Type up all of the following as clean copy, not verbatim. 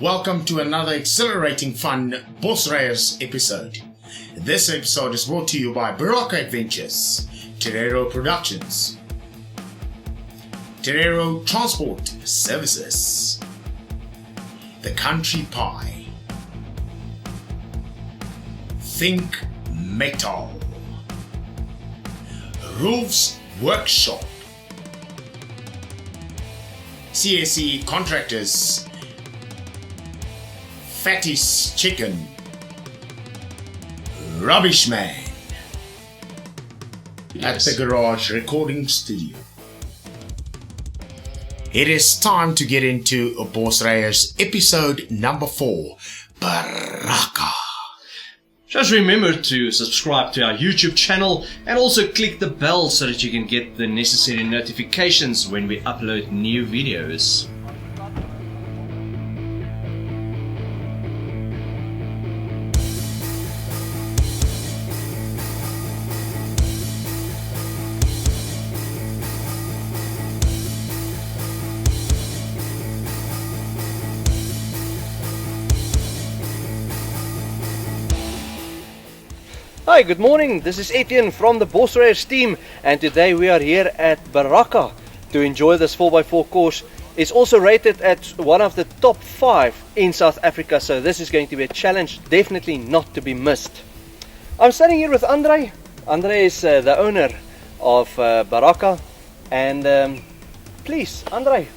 Welcome to another exhilarating fun Bosryers episode. This episode is brought to you by Berakah Adventures, Terrero Productions, Terrero Transport Services, The Country Pie, Think Metal, Roof's Workshop, CSE Contractors, Fatty's Chicken, Lavish Lane, at the Garage Recording Studio. It is time to get into Bosryers episode number 4, Berakah. Just remember to subscribe to our YouTube channel and also click the bell so that you can get the necessary notifications when we upload new videos. Hi, good morning. This is Etienne from the Bosryers team, and today we are here at Berakah to enjoy this 4x4 course. It's also rated at one of the top 5 in South Africa, so this is going to be a challenge definitely not to be missed. I'm standing here with Andre. Andre is the owner of Berakah, and please, Andre,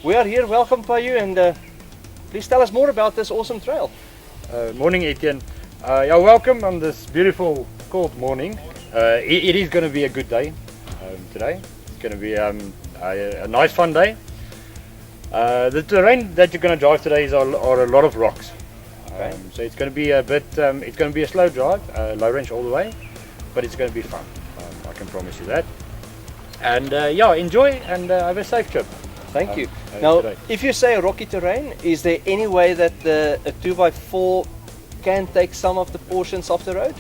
we are here welcomed by you, and please tell us more about this awesome trail. Morning, Etienne. You're welcome on this beautiful cold morning. It is going to be a good day today. It's going to be a nice fun day. The terrain that you're going to drive today are a lot of rocks. Okay. So it's going to be a bit. It's going to be a slow drive, low range all the way, but it's going to be fun. I can promise you that. And yeah, enjoy and have a safe trip. Thank you. Now, today. if you say rocky terrain, is there any way that a 2x4 can take some of the portions off the road?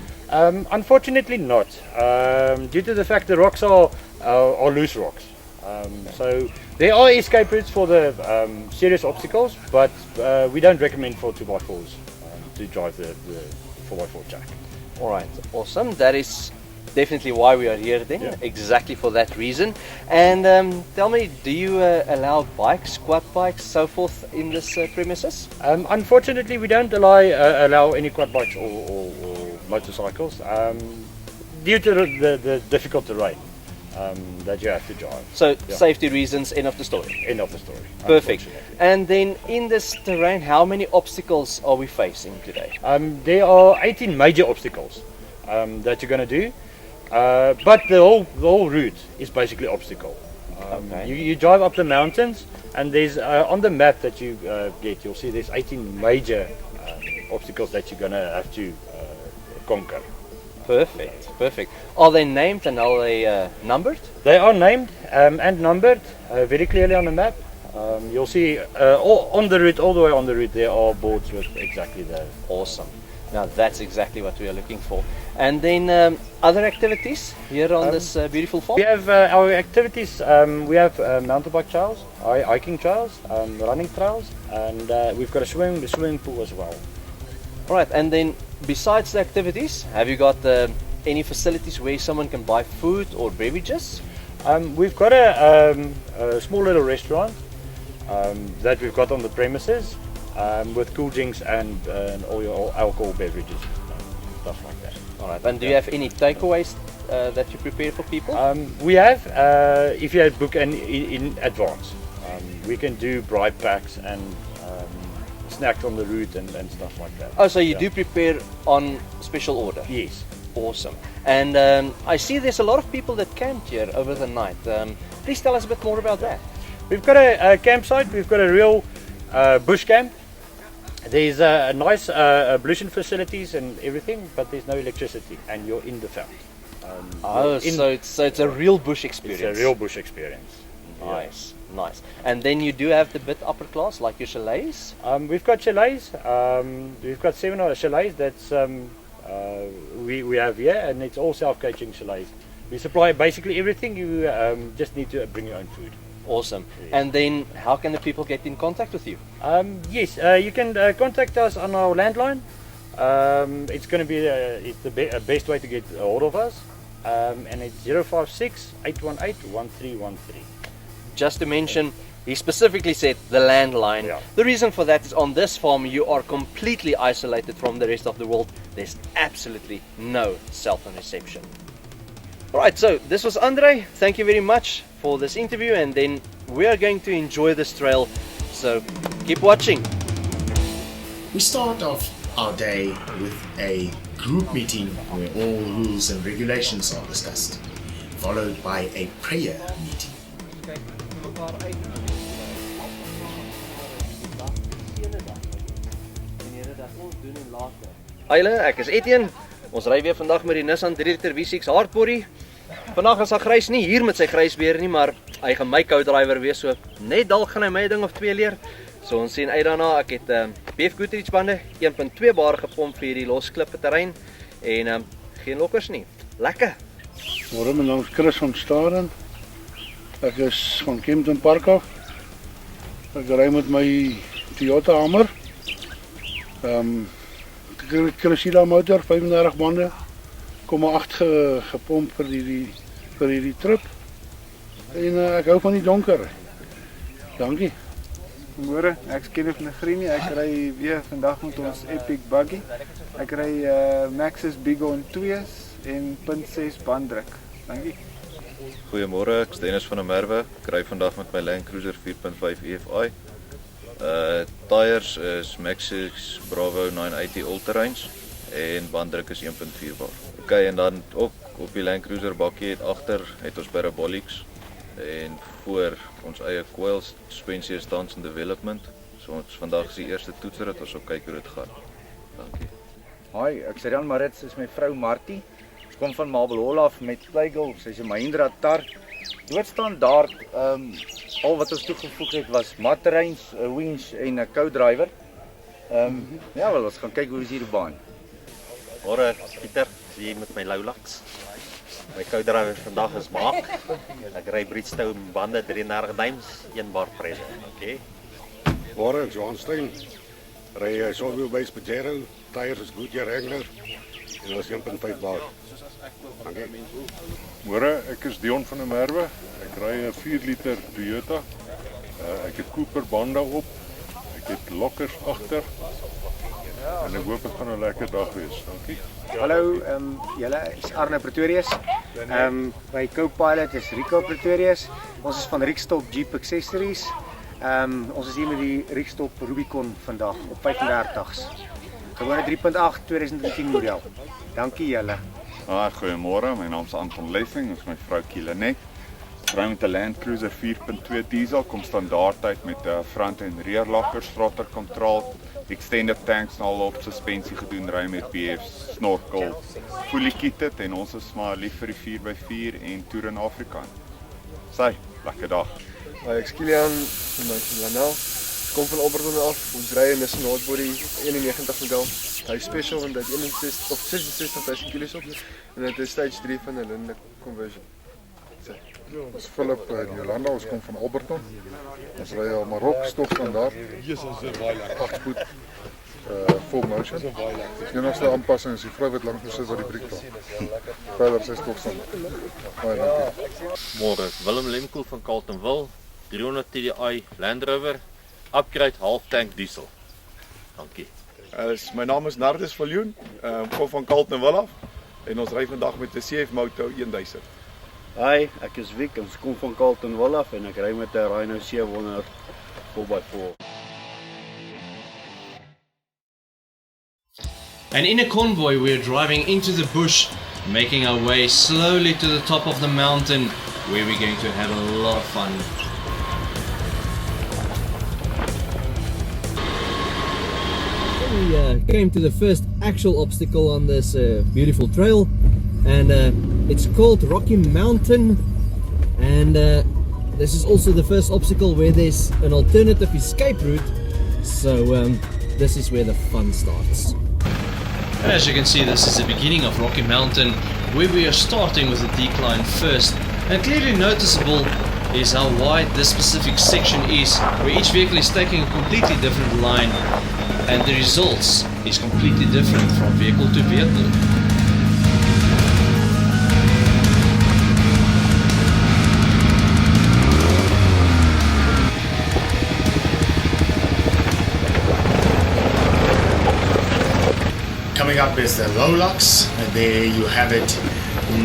Unfortunately not, due to the fact the rocks are loose rocks. So there are escape routes for the serious obstacles, but we don't recommend for 2x4s to drive the 4x4 track. Alright, awesome. That is definitely why we are here then, exactly for that reason. And tell me, do you allow bikes, quad bikes, so forth in this premises? Unfortunately, we don't allow any quad bikes or motorcycles due to the difficult terrain that you have to drive. So safety reasons, end of the story. End of the story. Perfect. And then in this terrain, how many obstacles are we facing today? There are 18 major obstacles that you're going to do. But the whole route is basically obstacle. Okay. You drive up the mountains, and there's on the map that you get, you'll see there's 18 major obstacles that you're gonna have to conquer. Perfect, perfect. Are they named and are they numbered? They are named and numbered very clearly on the map. You'll see on the route, all the way on the route, there are boards with exactly that. Awesome. Now that's exactly what we are looking for. And then other activities here on this beautiful farm? We have our activities. We have mountain bike trails, hiking trails, running trails, and we've got the swimming pool as well. Alright, and then besides the activities, have you got any facilities where someone can buy food or beverages? We've got a small little restaurant that we've got on the premises. With cool drinks and all your alcohol beverages, stuff like that. Alright, and do you have any takeaways that you prepare for people? We have, if you book in advance, we can do bribe packs and snacks on the route and stuff like that. Oh, so you do prepare on special order? Yes. Awesome. And I see there's a lot of people that camp here over the night. Please tell us a bit more about that. We've got a campsite, we've got a real bush camp. There's a nice ablution facilities and everything, but there's no electricity, and you're in the veld. So it's a real bush experience. It's a real bush experience. Nice, nice. And then you do have the bit upper class, like your chalets? We've got chalets. We've got 7 chalets that's we have here, and it's all self-catering chalets. We supply basically everything. You just need to bring your own food. Awesome. And then how can the people get in contact with you? Yes, you can contact us on our landline. It's going to be it's the best way to get a hold of us. And it's 056-818-1313. Just to mention, he specifically said the landline. Yeah. The reason for that is on this farm you are completely isolated from the rest of the world. There's absolutely no cell phone reception. Alright, so this was Andre. Thank you very much for this interview, and then we are going to enjoy this trail. So keep watching. We start off our day with a group meeting where all rules and regulations are discussed, followed by a prayer meeting. Hi julle, ek is Etienne. Ons ry weer vandag met die Nissan 3-liter V6 hardbody. Vandag is Grys nie hier met sy grysbeer nie, maar hy gaan my co-driver wees, so net dalk gaan hy my ding of twee leer. So ons sien uit daarna. Ek het BF Goodrich bande, 1.2 bar gepomp vir hierdie losklippe terrein en geen lokkers nie. Lekker. Môre, my naam is Chris van Staden. Ek is van Kempton Park af. Ek ry met my Toyota Hammer. Crescida motor, 35 bande, 0,8 gepomp vir hierdie trip. En ek hou van die donker. Dankie. Môre, ek is Kenneth Negrini. Ek ry weer vandag met ons Epic buggy. Ek ry Maxxis Bighorn 2's en 0.6 banddruk. Dankie. Goeiemôre, ek is Dennis van der Merwe. Ek ry vandag met my Land Cruiser 4.5 EFI. Tyres is Maxxis Bravo 980 all-terrains en banddruk is 1.4 bar. Okay, en dan ook op die Land Cruiser bakkie het ons parabolics en voor ons eie coils, suspensie is tans in development. So ons vandag is die eerste toetsrit, ons sal kyk hoe dit gaan. Dankie. Hi, ek is Rian Marits, is my vrou Martie. Ons kom van Marble Hall af met Kleigel, sy's 'n Mahindra Tar. Doodstandaard, al wat ons toegevoeg het was matterreins, 'n winch en 'n co-driver. Ja, wel, ons gaan kyk hoe is hierdie baan. Môre Pieter, hier met my Lowlax. My co-driver vandag is Mark. Ek ry Bridgestone bande 33 duims, 1 bar pressure. Okay. Môre, ek Johan Stein. Ry Solview base Pajero, tyres is Goodyear Wrangler en ons 1.5 bar. Dankie. Môre, ek is Dion van der Merwe. Ek ry 'n 4-liter Toyota. Ek het Cooper bande op. Ek het lokkers agter. En ek hoop dit gaan 'n lekker dag wees. Dankie. Hallo, julle is Arne Pretorius. My co-pilot is Rico Pretorius. Ons is van Rikstop Jeep Accessories. Ons is hier met die Rikstop Rubicon vandag op 35's. Gewone 3.8 2010 model. Dankie julle. Goeiemôre, my naam is Anton Lessing, is my vrou Kielanet. Ek ry met 'n Land Cruiser 4.2 diesel, kom standaard uit met 'n front en rear lockers, throttle control, extended tanks en al op suspensie gedoen, ry met BF snorkel, fully kitted en ons is maar lief vir die 4x4 en toer in Afrika. Sy, lekker dag. Ek is Kilian van Lanel. Kom van Alberton af. Ons ry 'n Nissan Hardbody 91 model. Hy is special want hy het 66,000 kilos op en dit is stage 3 van 'n Linde conversion. Ons is Philip Jolanda, ons kom van Alberton. Ons ry al Marok stofstandaard. Jesus, dit is baie lekker. 8 spoed full motion. Die enigste aanpassing is die vrou wat lank gesit wat die briek val. Verder sy stofstandaard. Baie dankie. Môre, Willem Lemkoel van Carltonville, 300 TDI Land Rover, upgrade half tank diesel. Dankie. My naam is Nardus Viljoen, kom van Carltonville af en ons ry vandag met 'n CF Moto 1000. Hi, ek is Wiek, ons kom van Carltonville af en ek ry met 'n Rhino 700 4x4. And in a convoy we're driving into the bush, making our way slowly to the top of the mountain where we're going to have a lot of fun. We came to the first actual obstacle on this beautiful trail, and it's called Rocky Mountain, and this is also the first obstacle where there's an alternative escape route, so this is where the fun starts. And as you can see, this is the beginning of Rocky Mountain, where we are starting with the decline first, and clearly noticeable is how wide this specific section is, where each vehicle is taking a completely different line and the results is completely different from vehicle to vehicle. Coming up is the Lowlux, and there you have it,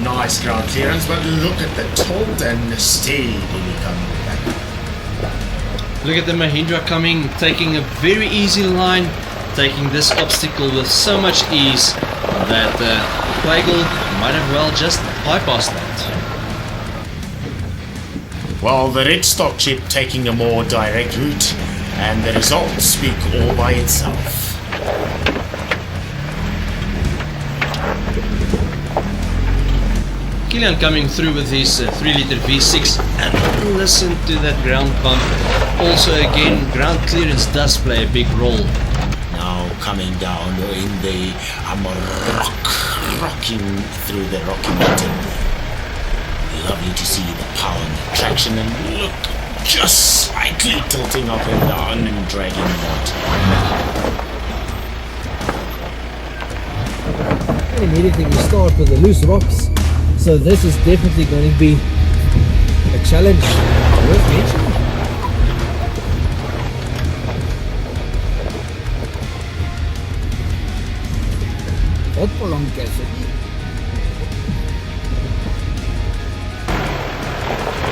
nice ground clearance, but look at the tilt and steadily coming back. Look at the Mahindra coming, taking a very easy line, taking this obstacle with so much ease that Plagal might have well just bypassed that. Well, the red stock chip taking a more direct route, and the results speak all by itself. Kilian coming through with his 3-liter V6, and listen to that ground bump. Also again, ground clearance does play a big role. Now coming down in the rocking through the Rocky Mountain. Lovely to see the power and the traction, and look, just slightly tilting up and down and dragging it out. And immediately we start with the loose rocks. So this is definitely going to be a challenge worth mentioning.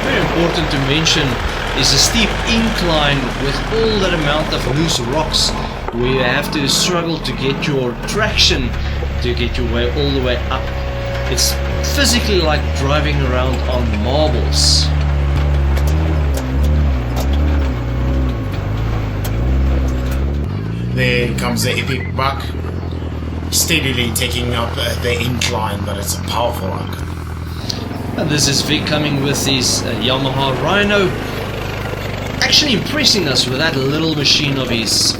Very important to mention is a steep incline with all that amount of loose rocks, where you have to struggle to get your traction to get your way all the way up. It's physically like driving around on marbles. There comes the epic buck, steadily taking up the incline, but it's a powerful one. And this is Vic coming with his Yamaha Rhino, actually impressing us with that little machine of his.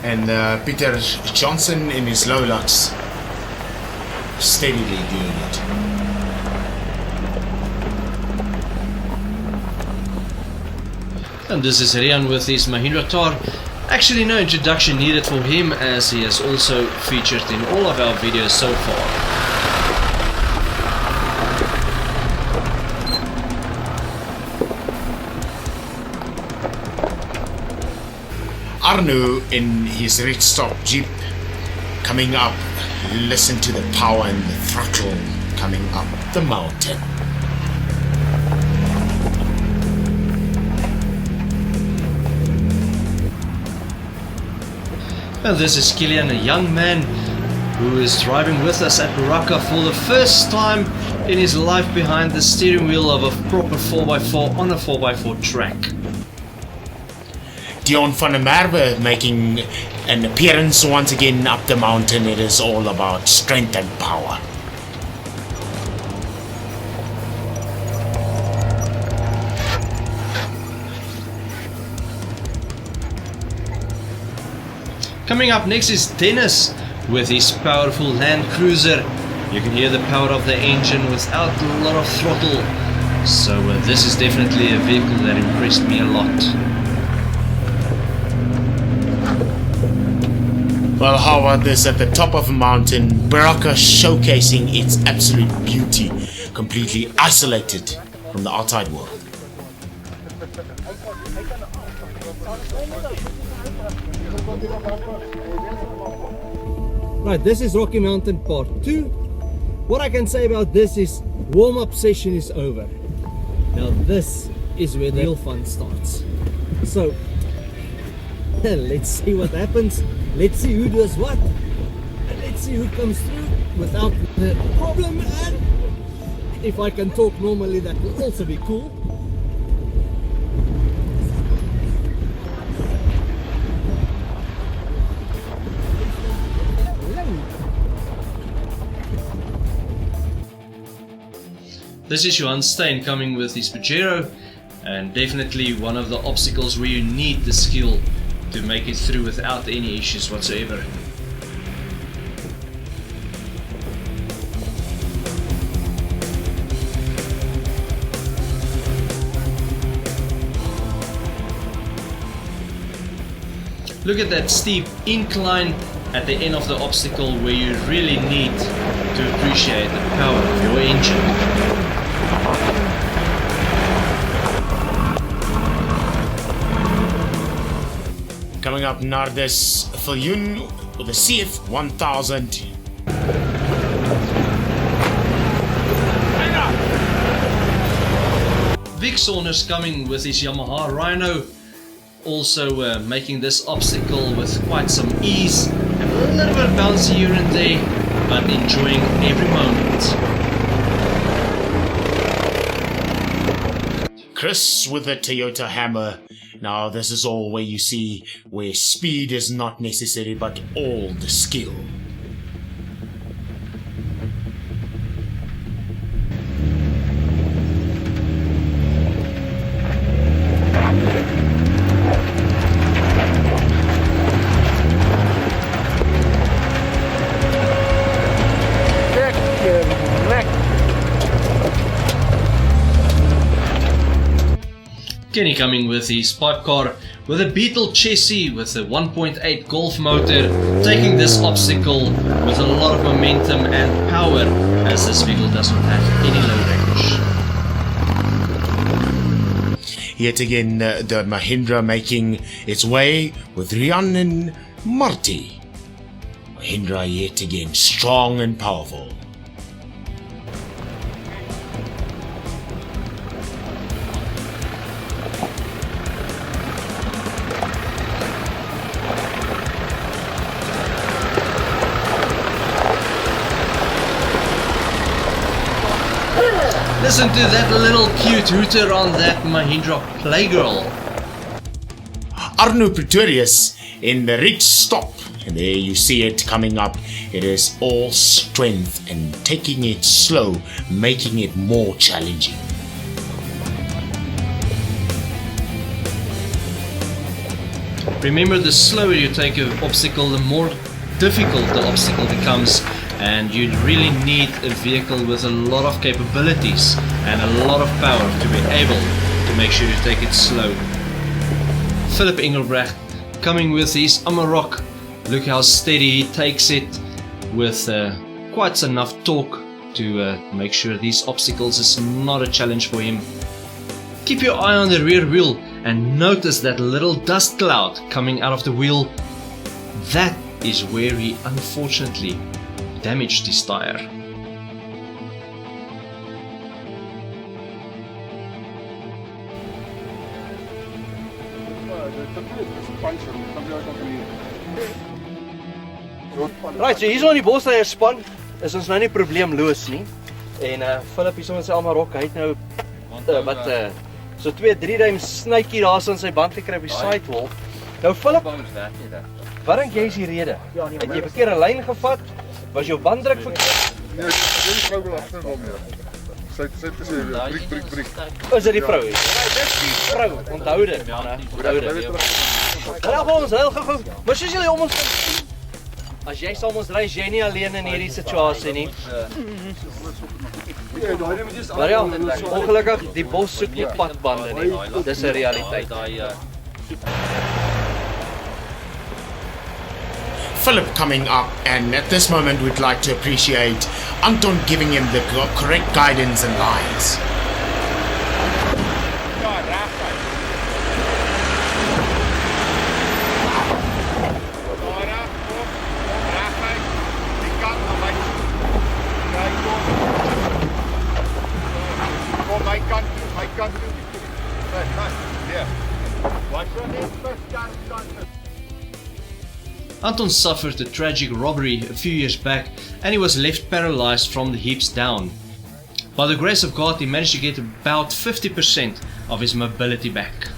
And Peter Johnson in his Lowlux, steadily doing it. And this is Rian with his Mahindra Thar. Actually no introduction needed for him, as he has also featured in all of our videos so far. Arno in his red stock Jeep coming up. Listen to the power and the throttle coming up the mountain. And this is Kilian, a young man who is driving with us at Berakah for the first time in his life behind the steering wheel of a proper 4x4 on a 4x4 track. Dion van der Merwe making an appearance once again up the mountain. It is all about strength and power. Coming up next is Dennis with his powerful Land Cruiser. You can hear the power of the engine without a lot of throttle. So this is definitely a vehicle that impressed me a lot. Well, how about this at the top of a mountain, Berakah showcasing its absolute beauty, completely isolated from the outside world. Right, this is Rocky Mountain Part 2. What I can say about this is warm-up session is over. Now this is where the real fun starts. So, let's see what happens. Let's see who does what. And let's see who comes through without the problem. And if I can talk normally, that will also be cool. This is Johan Stein coming with his Pajero, and definitely one of the obstacles where you need the skill to make it through without any issues whatsoever. Look at that steep incline at the end of the obstacle where you really need to appreciate the power of your engine. Coming up, Nardis Viljoen with the CF 1000. Vic Saunders coming with his Yamaha Rhino, also making this obstacle with quite some ease, and a little bit bouncy here and there, but enjoying every moment. Chris with the Toyota Hammer. Now this is all where you see where speed is not necessary but all the skill. Kenny coming with his pipe car with a Beetle chassis with a 1.8 Golf motor, taking this obstacle with a lot of momentum and power, as this vehicle does not have any low range. Yet again, the Mahindra making its way with Rhiannon Marty. Mahindra yet again strong and powerful. Listen to that little cute hooter on that Mahindra Playgirl. Arno Pretorius in the rig stop, and there you see it coming up. It is all strength and taking it slow, making it more challenging. Remember, the slower you take an obstacle, the more difficult the obstacle becomes, and you really need a vehicle with a lot of capabilities and a lot of power to be able to make sure you take it slow. Philip Engelbrecht coming with his Amarok. Look how steady he takes it with quite enough torque to make sure these obstacles is not a challenge for him. Keep your eye on the rear wheel and notice that little dust cloud coming out of the wheel. That is where he unfortunately damaged his tire. Right, so hier so in die Bosryers span is ons nou nie probleemloos nie. En Philip hier so met sy Amarok, hy het nou so 2-3 duim snytjie daar so in sy band gekry op die sidewall. Nou Philip, wat dink jy is die rede? Het jy verkeerde lyn gevat? Was jou banddruk verkeerd? Nee, die vrou wil agterkom hier. Sy sê brik. Is dit die vrou? Ja, dis die vrou. Onthou dit, né? Onthou dit. Raak ons heel gou. Maar soos julle om ons as jy saam ons ry, jy nie alleen in hierdie situasie nie. Maar ja, ongelukkig die bos soek nie padbande nie. Dis 'n realiteit. Philip coming up, and at this moment we'd like to appreciate Anton giving him the correct guidance and lines. Anton suffered a tragic robbery a few years back and he was left paralyzed from the hips down. By the grace of God, he managed to get about 50% of his mobility back.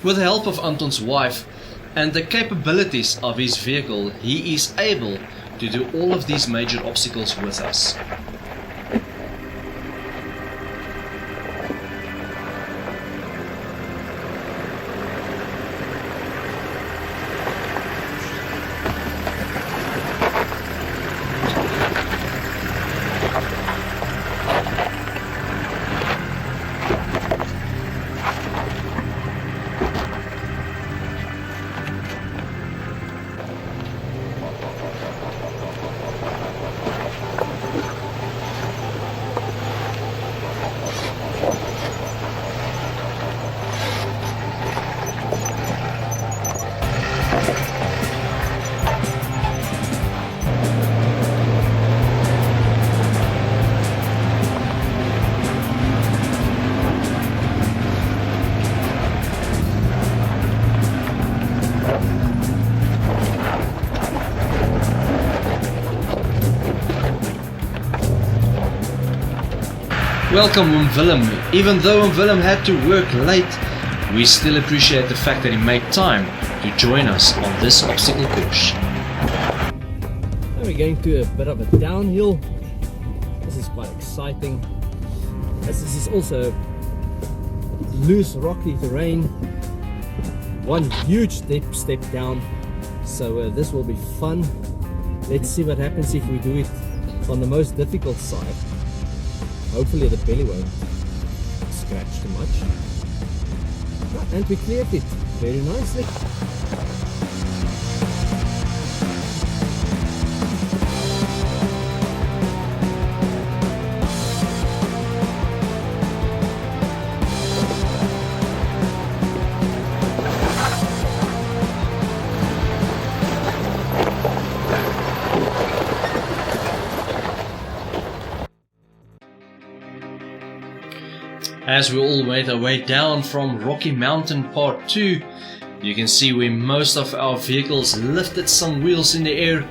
With the help of Anton's wife and the capabilities of his vehicle, he is able to do all of these major obstacles with us. welcome Willem. Even though Willem had to work late, we still appreciate the fact that he made time to join us on this obstacle course. Now we're going to a bit of a downhill. This is quite exciting, as this is also loose rocky terrain. One huge step down, so this will be fun. Let's see what happens if we do it on the most difficult side. Hopefully the belly won't scratch too much. And we cleared it very nicely. As we all made our way down from Rocky Mountain Part 2, you can see where most of our vehicles lifted some wheels in the air,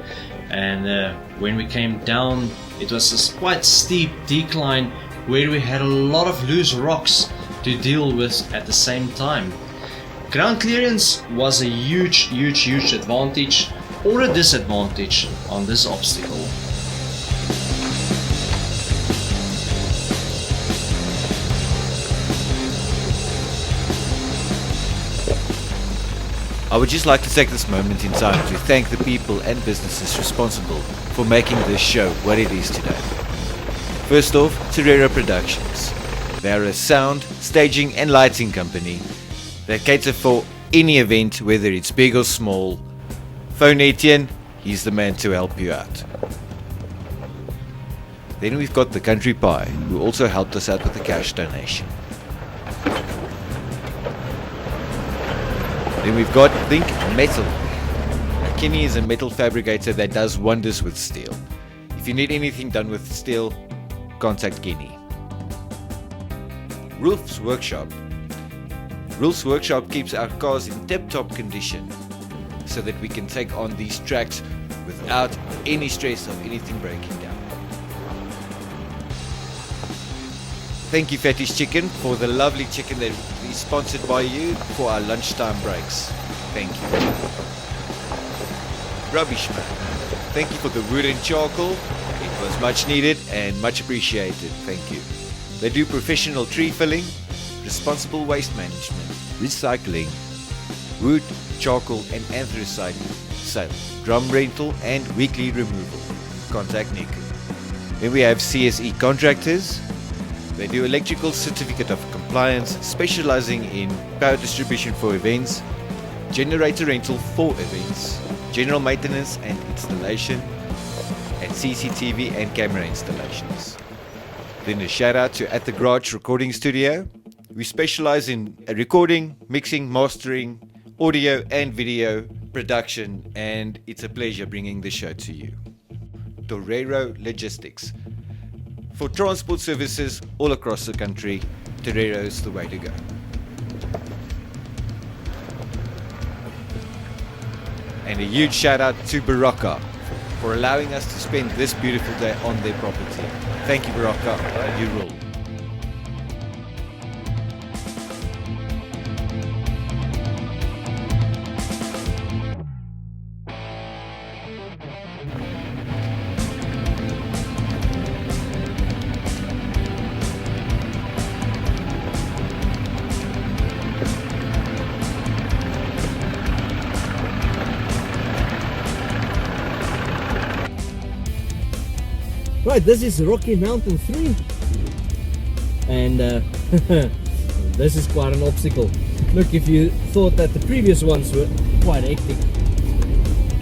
and when we came down it was a quite steep decline where we had a lot of loose rocks to deal with at the same time. Ground clearance was a huge advantage or a disadvantage on this obstacle. I would just like to take this moment in time to thank the people and businesses responsible for making this show what it is today. First off, Torero Productions. They are a sound, staging and lighting company that cater for any event, whether it's big or small. Phone Etienne, he's the man to help you out. Then we've got the Country Pie, who also helped us out with a cash donation. Then we've got Think Metal. Now, Kenny is a metal fabricator that does wonders with steel. If you need anything done with steel, contact Kenny. Rolf's Workshop. Rolf's Workshop keeps our cars in tip-top condition so that we can take on these tracks without any stress of anything breaking down. Thank you Fatty's Chicken for the lovely chicken that is sponsored by you for our lunchtime breaks. Thank you. Rubbish Man. Thank you for the wood and charcoal. It was much needed and much appreciated. Thank you. They do professional tree felling, responsible waste management, recycling, wood, charcoal and anthracite sale, drum rental and weekly removal. Contact Nick. Then we have CSE Contractors. They do electrical certificate of compliance, specializing in power distribution for events, generator rental for events, general maintenance and installation, and CCTV and camera installations. Then a shout out to At the Garage Recording Studio. We specialize in recording, mixing, mastering, audio and video production, and it's a pleasure bringing the show to you. Torero Logistics. For transport services all across the country, Torero is the way to go. And a huge shout out to Berakah for allowing us to spend this beautiful day on their property. Thank you Berakah, and you rule. Right, this is Rocky Mountain 3, and this is quite an obstacle. Look, if you thought that the previous ones were quite hectic,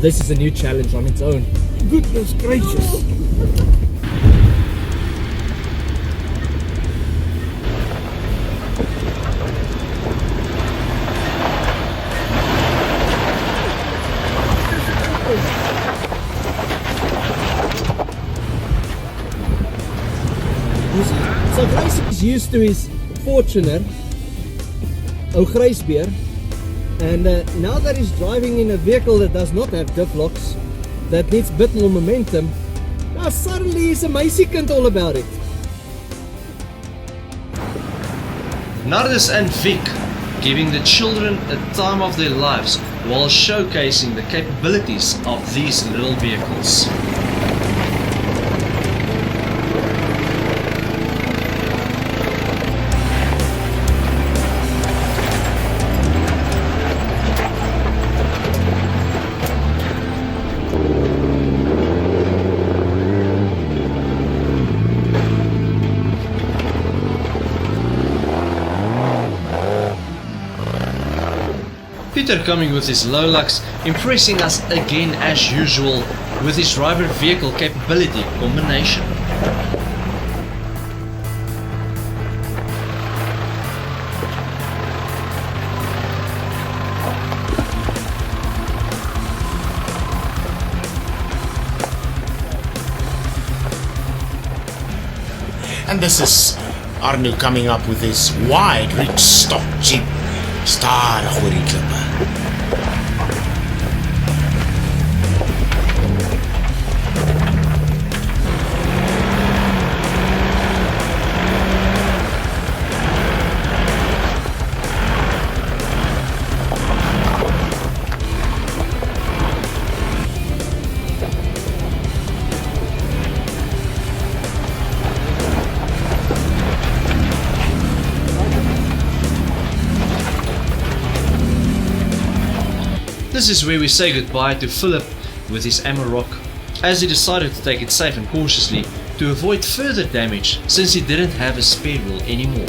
this is a new challenge on its own. Goodness gracious! So Grace is used to his Fortuner, ou Gracebeer, and now that he's driving in a vehicle that does not have diff locks, that needs a bit more momentum, now suddenly he's a meisiekind all about it. Nardis and Vic giving the children a time of their lives while showcasing the capabilities of these little vehicles. Peter coming with his Lowlux, impressing us again as usual with his driver vehicle capability combination. And this is Arno coming up with his wide reach stock Jeep. Stadig oor die klippe. This is where we say goodbye to Philip with his Amarok, as he decided to take it safe and cautiously to avoid further damage since he didn't have a spare wheel anymore.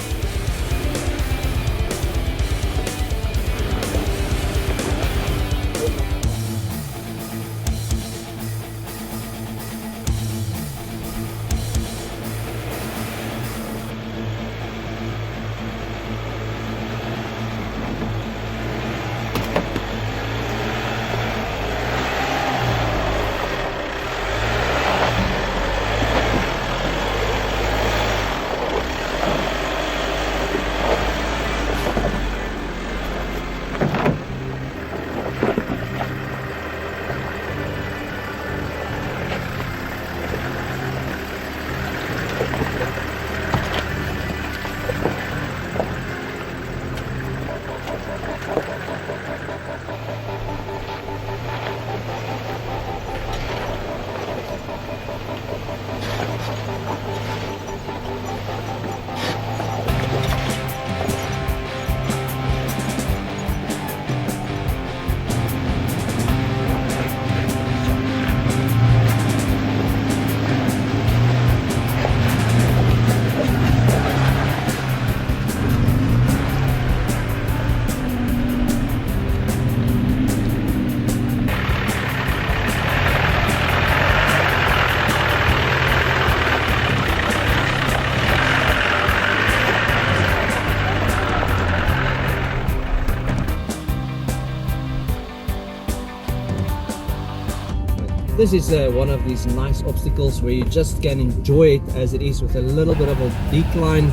This is one of these nice obstacles where you just can enjoy it as it is, with a little bit of a decline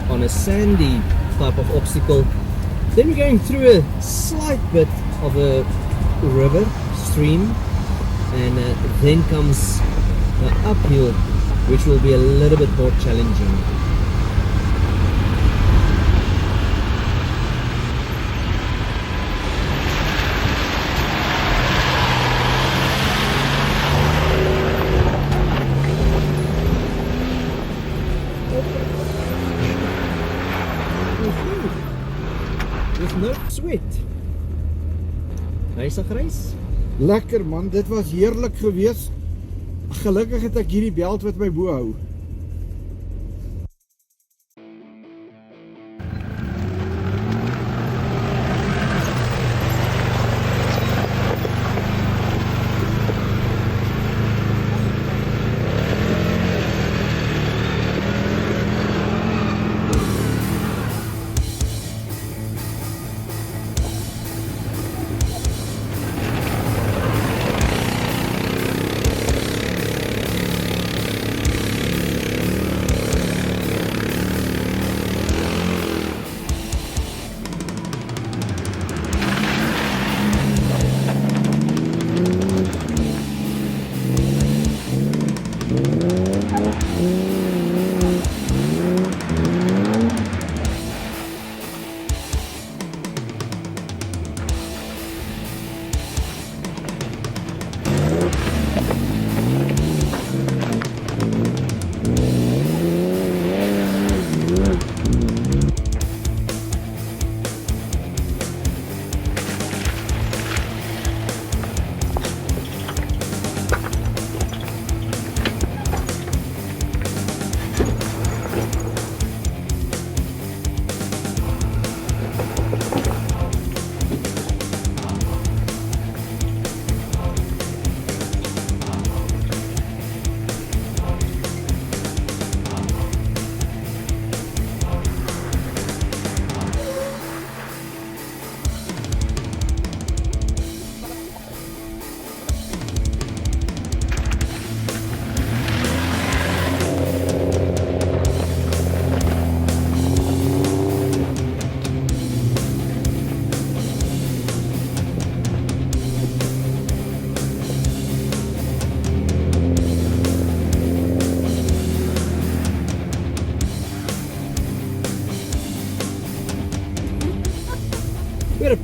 on a sandy type of obstacle. Then we're going through a slight bit of a river, stream, and then comes the uphill, which will be a little bit more challenging. Lekker man, dit was heerlik geweest. Gelukkig het ek hierdie belt wat my bo hou.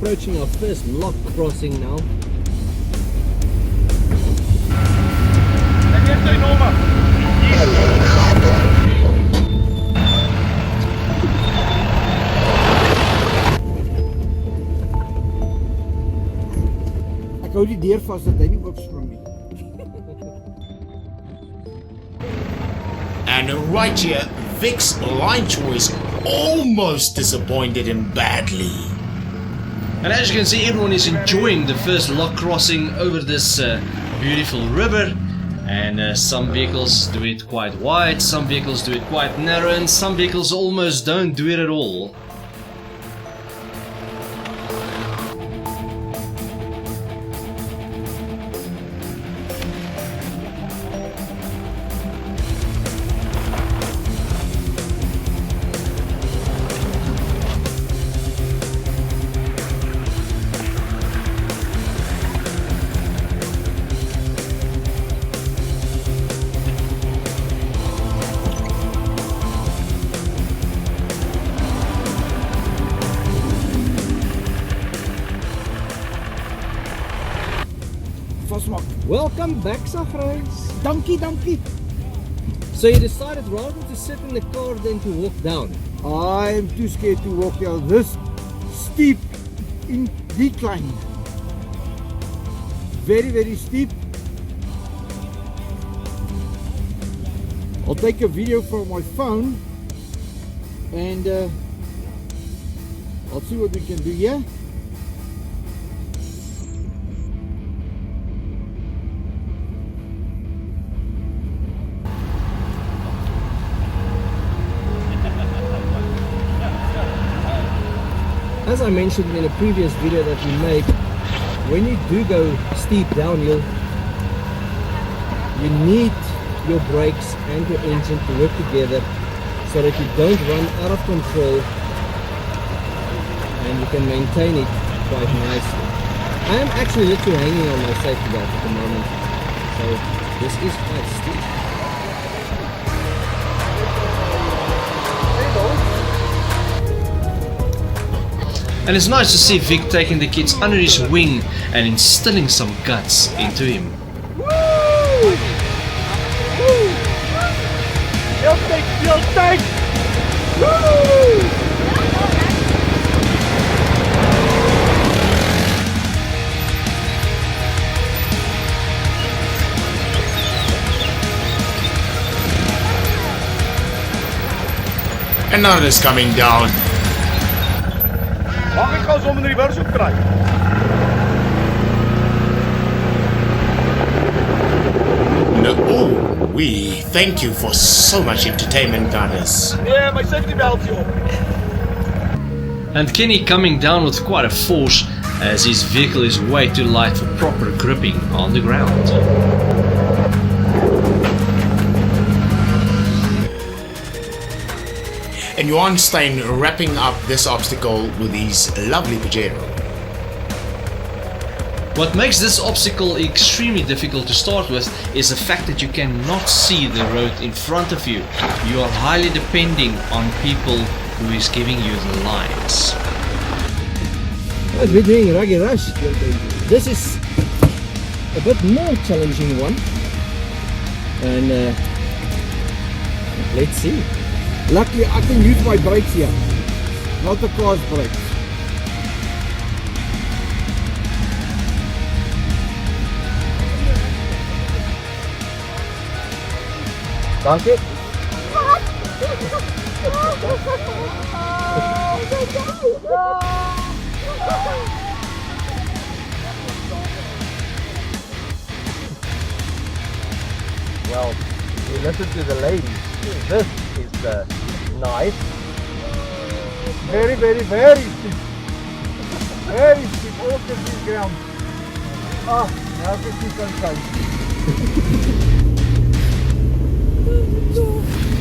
approaching our first lock crossing now. Ek hou die deur vas dat hy nie oopspring nie. And right here, Vic's line choice almost disappointed him badly. And as you can see, everyone is enjoying the first lock crossing over this beautiful river. And some vehicles do it quite wide, some vehicles do it quite narrow, and some vehicles almost don't do it at all. Welcome back, Safrais. Dankie, dankie. So you decided rather to sit in the car than to walk down? I'm too scared to walk down this steep decline. Very, very steep. I'll take a video from my phone and I'll see what we can do here. As I mentioned in a previous video that we made, when you do go steep downhill, you need your brakes and your engine to work together so that you don't run out of control and you can maintain it quite nicely. I am actually literally hanging on my safety belt at the moment, so this is quite steep. And it's nice to see Vic taking the kids under his wing and instilling some guts into him. Woo! Woo! Heel tight! Woo! Another's coming down. Mag ek gou om in reverse op kry? No, oh, we thank you for so much entertainment, guys. Yeah, my safety belt's op. And Kenny coming down with quite a force as his vehicle is way too light for proper gripping on the ground. And Johan Stein wrapping up this obstacle with his lovely Pajero. What makes this obstacle extremely difficult to start with is the fact that you cannot see the road in front of you. You are highly depending on people who is giving you the lines. As we're doing Ruggy Rush, this is a bit more challenging one. And let's see. Luckily, I can use my brakes here, not the car's brakes. Dankie. Well, we listen to the ladies. This is nice. Very, very, very steep. Very steep, all the steep ground. Ah, now I can see sunshine.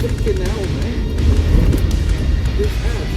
Fucking hell, man. This ass.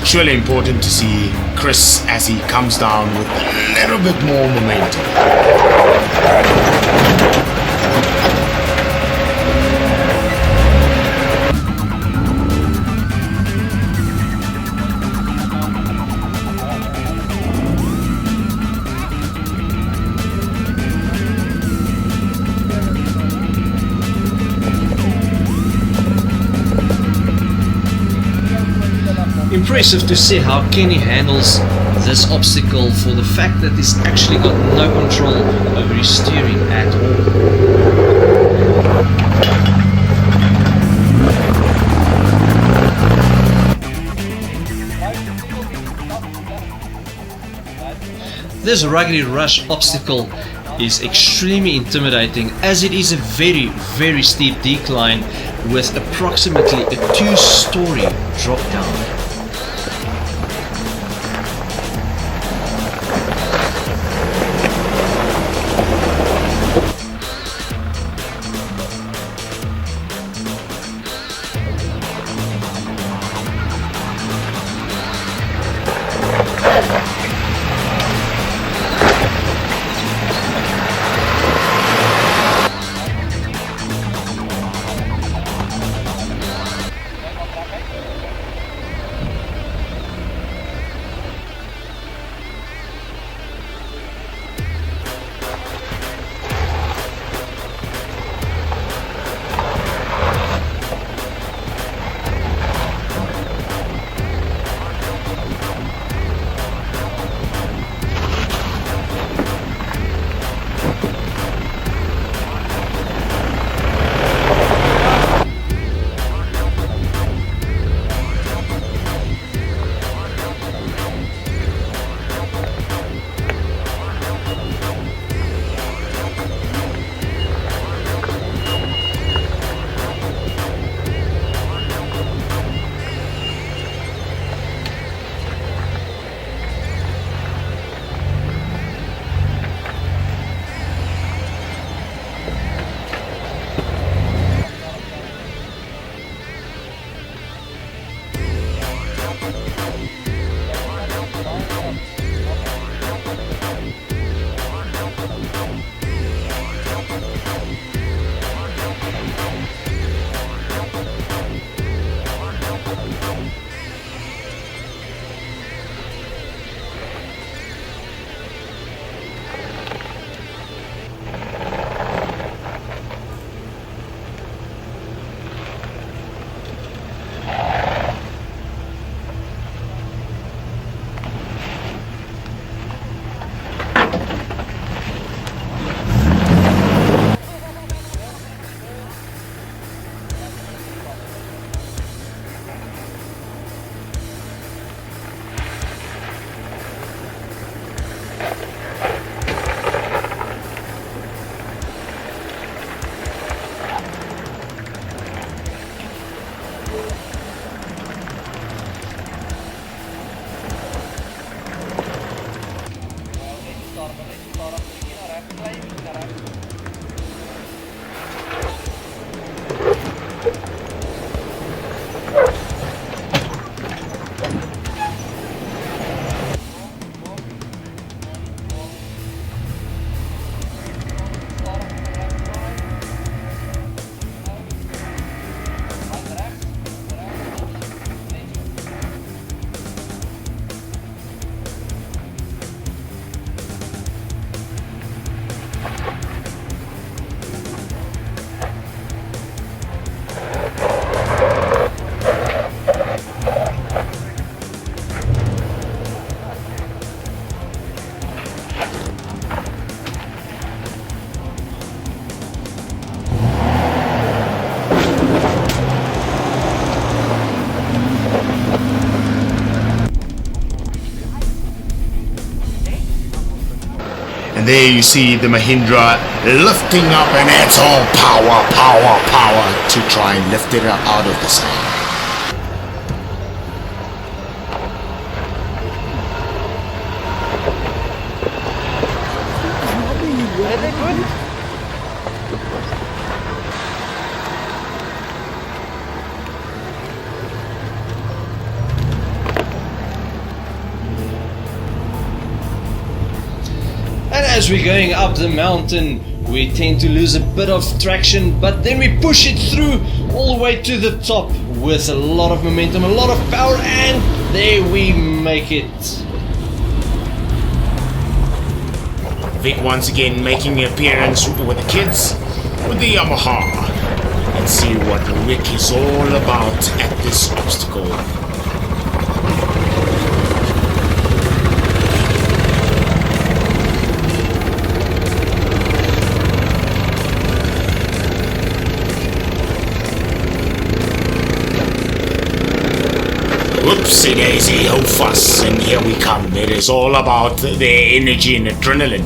It's really important to see Chris as he comes down with a little bit more momentum. Impressive to see how Kenny handles this obstacle, for the fact that he's actually got no control over his steering at all. This ruggedy rush obstacle is extremely intimidating, as it is a very steep decline with approximately a 2-story drop down. There you see the Mahindra lifting up, and it's all power to try and lift it out of the sand. as we're going up the mountain, we tend to lose a bit of traction, but then we push it through all the way to the top with a lot of momentum, a lot of power, and there we make it. Vic once again making an appearance with the kids with the Yamaha. Let's see what Vic is all about at this obstacle. Whoopsie daisy, ho fuss, and here we come. It is all about their energy and adrenaline.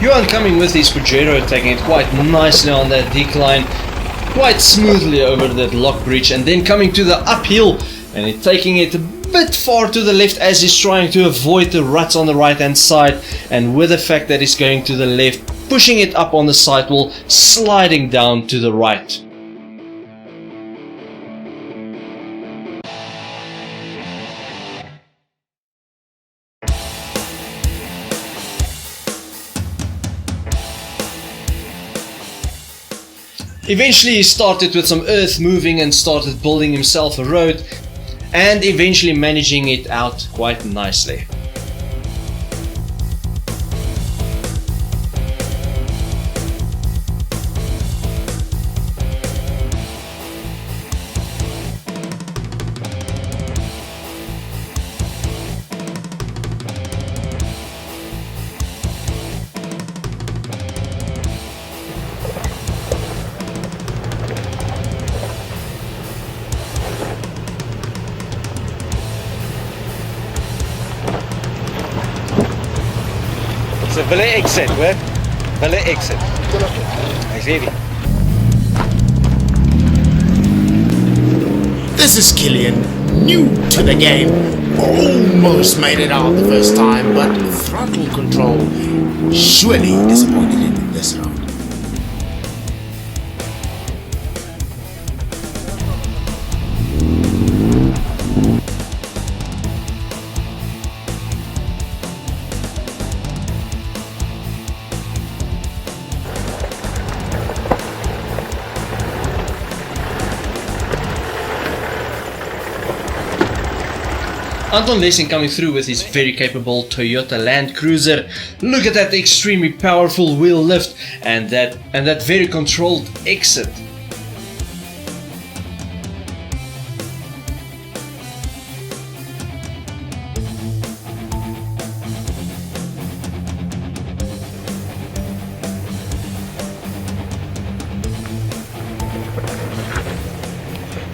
Johan coming with his Pajero, taking it quite nicely on that decline, quite smoothly over that lock bridge, and then coming to the uphill and taking it a bit far to the left as he's trying to avoid the ruts on the right hand side, and with the fact that he's going to the left, pushing it up on the sidewall, sliding down to the right. Eventually he started with some earth moving and started building himself a road, and eventually managing it out quite nicely. So wil hy exit, hoor? Wil hy exit? Hy's heavy. This is Killian, new to the game. Almost made it out the first time, but throttle control surely disappointed him in this round. Anton Lessing coming through with his very capable Toyota Land Cruiser. Look at that extremely powerful wheel lift and that very controlled exit.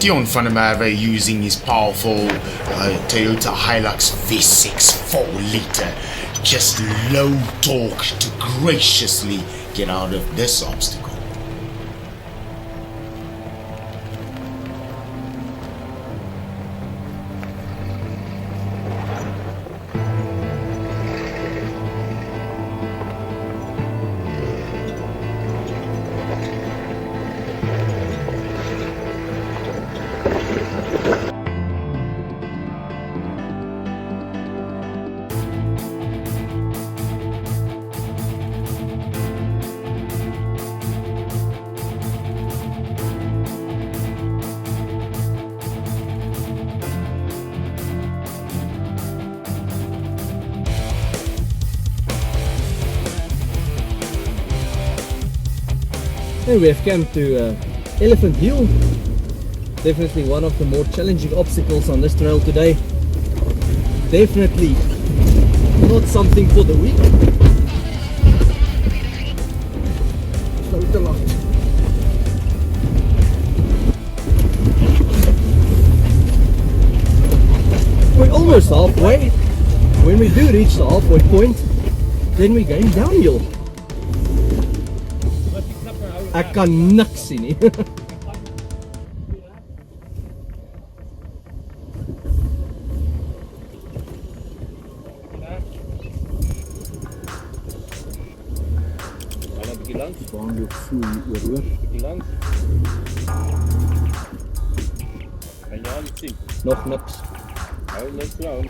Dion van der Merwe using his powerful Toyota Hilux V6 4-liter, just low torque to graciously get out of this obstacle. And we have come to Elephant Hill. Definitely one of the more challenging obstacles on this trail today. Definitely not something for the weak. Slow it a lot. We're almost halfway. When we do reach the halfway point, then we're going downhill. Ek kan niks sien nie. Waarom jy voel oor? Langs. Kan jy aan sien? Nog niks. Hou net klaar.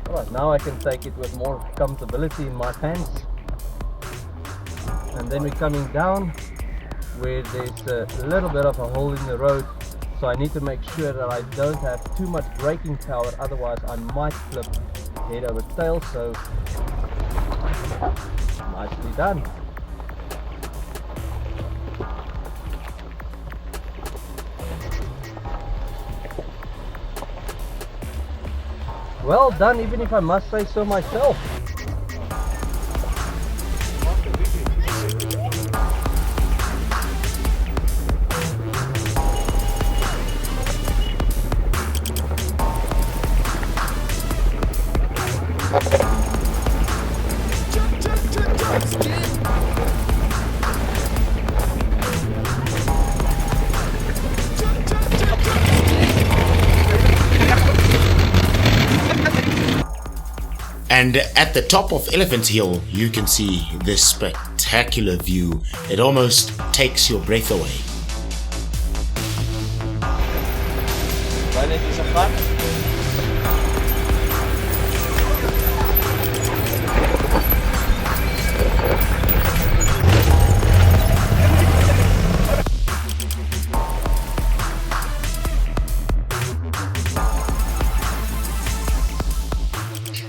Alright, now I can take it with more comfortability in my pants. And then we're coming down where there's a little bit of a hole in the road, so I need to make sure that I don't have too much braking power, otherwise I might flip head over tail. So nicely done. Well done, even if I must say so myself. And at the top of Elephant Hill, you can see this spectacular view. It almost takes your breath away.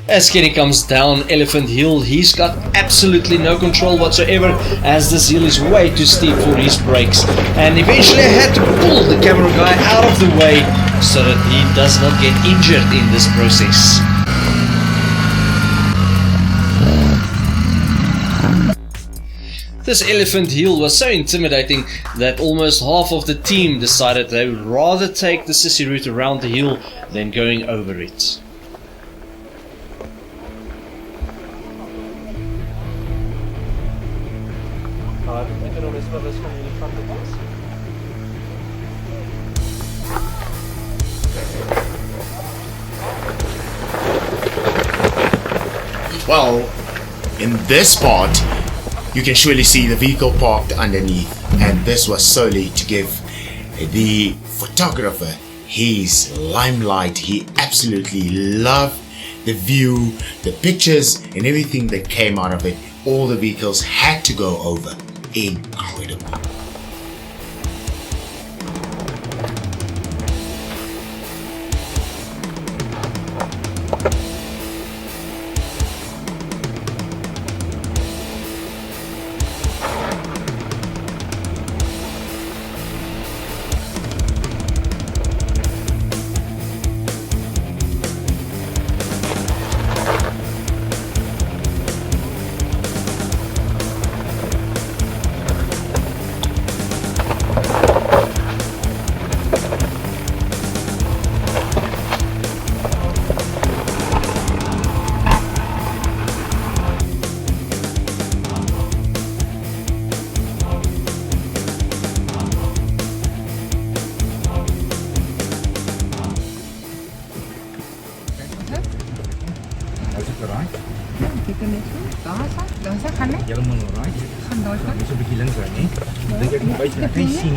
As Kenny comes down Elephant Hill, he's got absolutely no control whatsoever, as this hill is way too steep for his brakes, and eventually I had to pull the camera guy out of the way so that he does not get injured in this process. This Elephant Hill was so intimidating that almost half of the team decided they would rather take the sissy route around the hill than going over it. Well, in this part, you can surely see the vehicle parked underneath, and this was solely to give the photographer his limelight. He absolutely loved the view, the pictures, and everything that came out of it. All the vehicles had to go over. Incredible.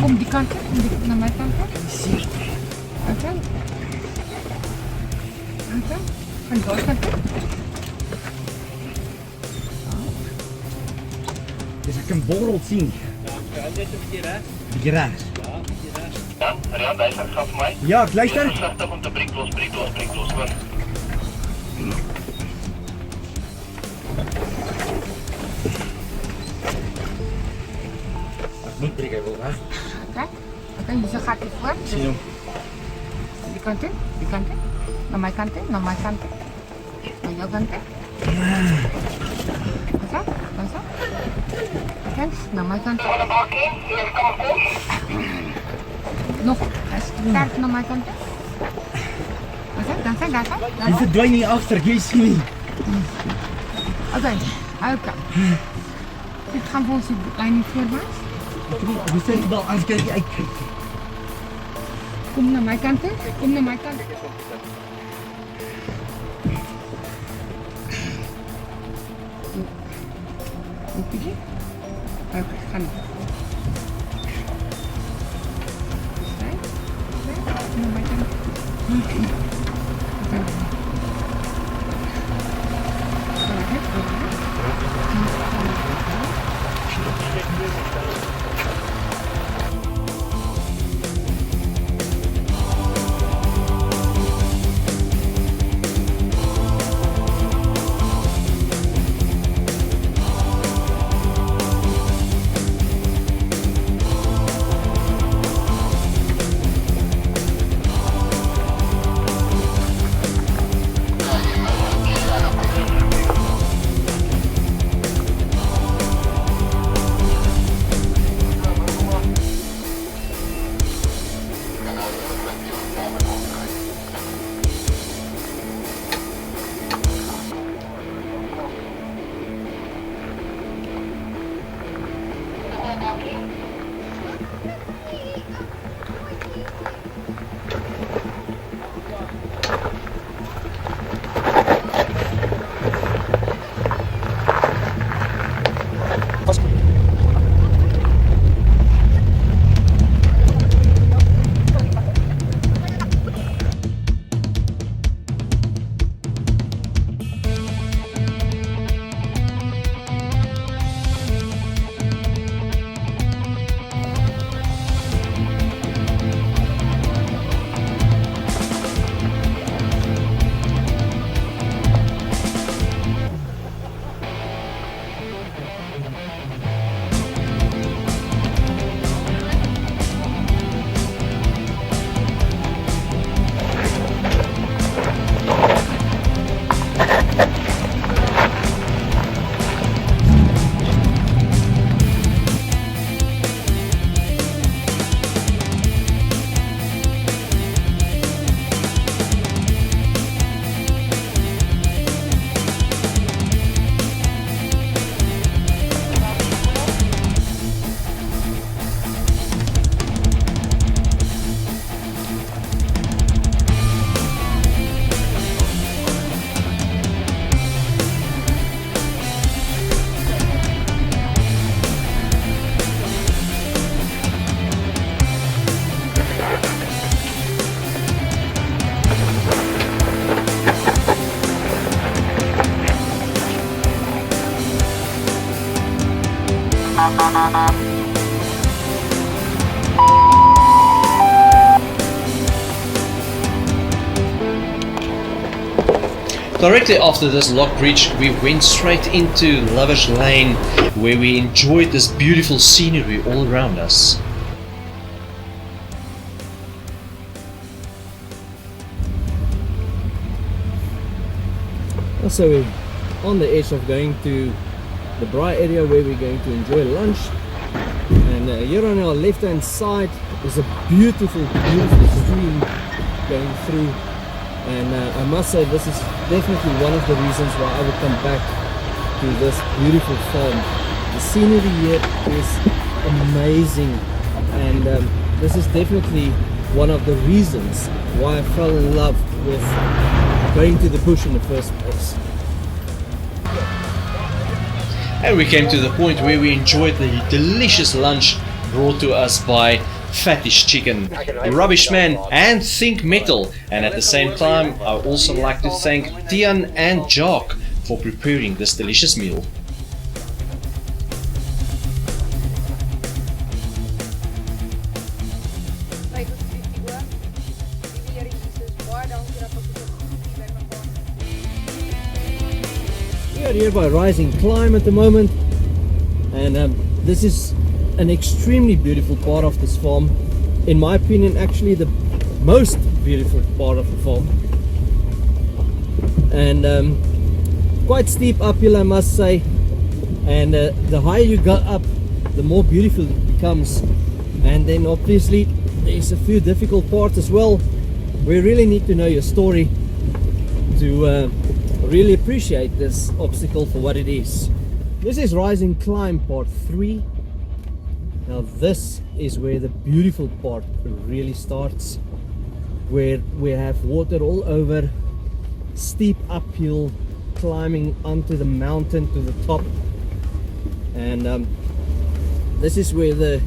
Kom die kant op, naar mijn kant op. Oké. Oké. Gaan door kant op. Dus ek kan borrel sien. Ja, net op die rechts. Die rechts. Ja, die rechts. Ja, Rian, luister, ga vir my. Ja, ek luister. Versigtig om te breek los, hoor. Moet breek, hy wil weg. Oké, hier so gaat hy voor. Sien hom. Die kant in, na my kant in, na jou kant in. Oké, na my kant in. Nog, sterk na my kant in. Oké, dan. Hy verdwyn nie agter, jy sien nie. Oké. Dit gaan vir ons die lyn nie voorwaarts. Hoe sê jy wel, as kyk jy uit. Kom na my kant toe. Kopie. Okay, gaan. Directly after this lock bridge, we went straight into Lavish Lane, where we enjoyed this beautiful scenery all around us. So we're on the edge of going to the Braai area where we're going to enjoy lunch, and here on our left hand side is a beautiful stream going through, and I must say this is definitely one of the reasons why I would come back to this beautiful farm. The scenery here is amazing, and this is definitely one of the reasons why I fell in love with going to the bush in the first place. And we came to the point where we enjoyed the delicious lunch brought to us by Fattish Chicken, Rubbish Man and Think Metal, and at the same time I would also like to thank Tian and Jock for preparing this delicious meal. We are here by Rising Climb at the moment, and this is an extremely beautiful part of this farm. In my opinion, actually the most beautiful part of the farm, and quite steep uphill, I must say, and the higher you go up, the more beautiful it becomes. And then obviously there's a few difficult parts as well. We really need to know your story to really appreciate this obstacle for what it is. This is Rising Climb part 3. Now this is where the beautiful part really starts, where we have water all over, steep uphill, climbing onto the mountain to the top, and this is where the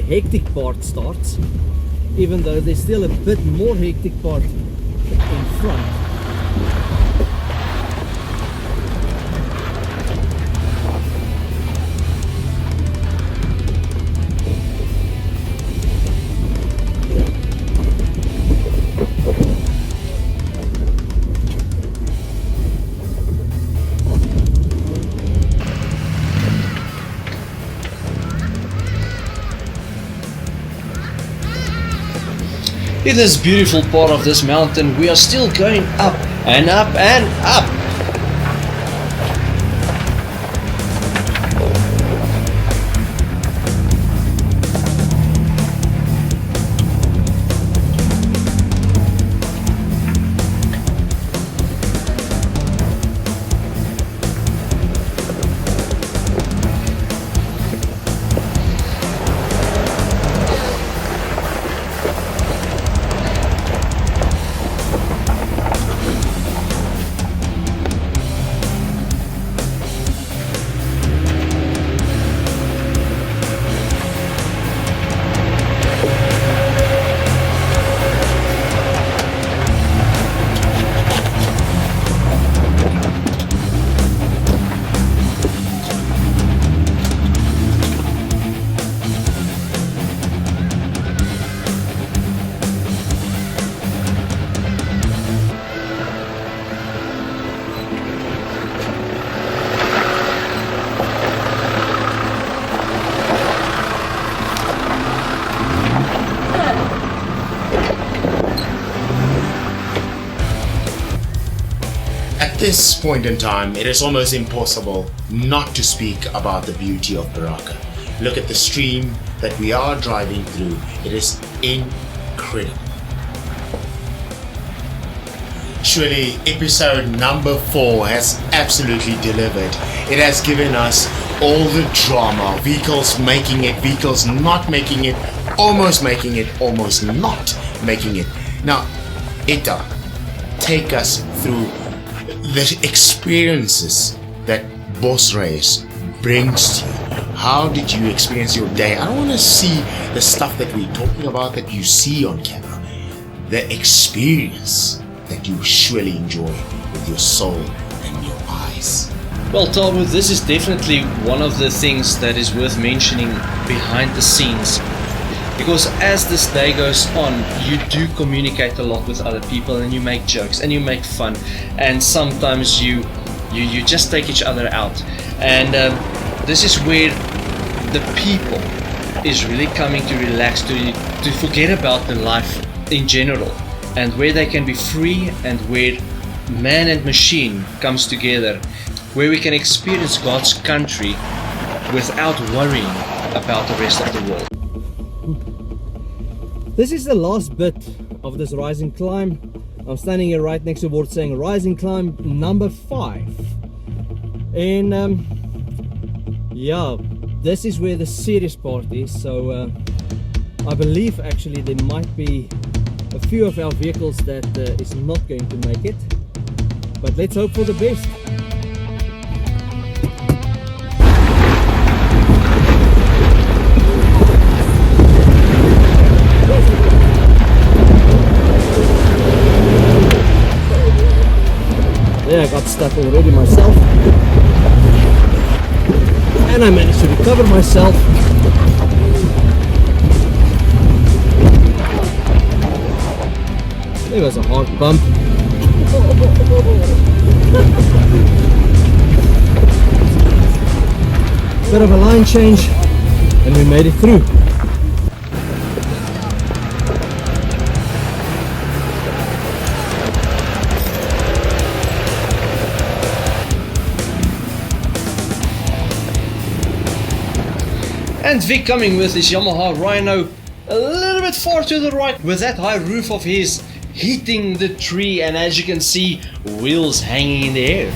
hectic part starts, even though there's still a bit more hectic part in front. In this beautiful part of this mountain, we are still going up and up and up. At this point in time, it is almost impossible not to speak about the beauty of Berakah. Look at the stream that we are driving through. It is incredible. Surely episode number 4 has absolutely delivered. It has given us all the drama, vehicles making it, vehicles not making it, almost making it, almost not making it. Now, Ita, take us through the experiences that Bosryers brings to you. How did you experience your day? I don't want to see the stuff that we're talking about that you see on camera. The experience that you surely enjoy with your soul and your eyes. Well, Tabo, this is definitely one of the things that is worth mentioning behind the scenes. Because as this day goes on, you do communicate a lot with other people, and you make jokes and you make fun, and sometimes you just take each other out. And this is where the people is really coming to relax, to forget about the life in general, and where they can be free, and where man and machine comes together, where we can experience God's country without worrying about the rest of the world. This is the last bit of this rise and climb. I'm standing here right next to the board saying rise and climb number 5. And yeah, this is where the serious part is. So I believe actually there might be a few of our vehicles that is not going to make it. But let's hope for the best. There, I got stuck already myself, and I managed to recover myself. There was a hard bump. Bit of a line change, and we made it through. And Vic coming with his Yamaha Rhino a little bit far to the right, with that high roof of his hitting the tree, and as you can see, wheels hanging in the air.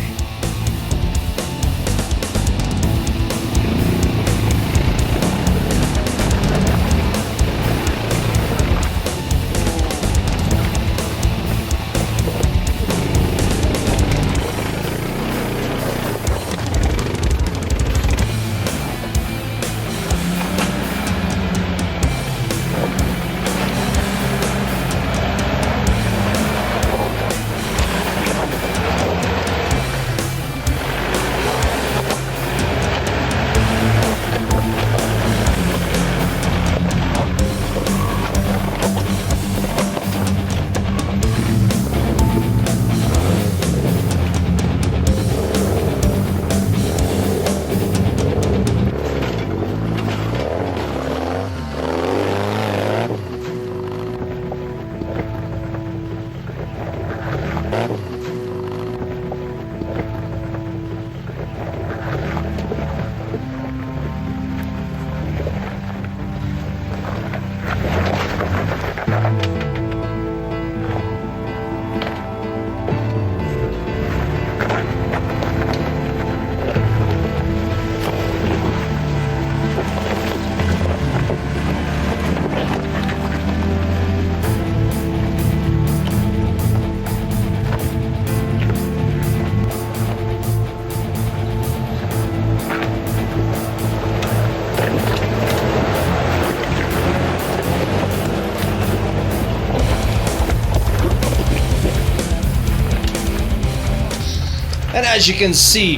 And as you can see,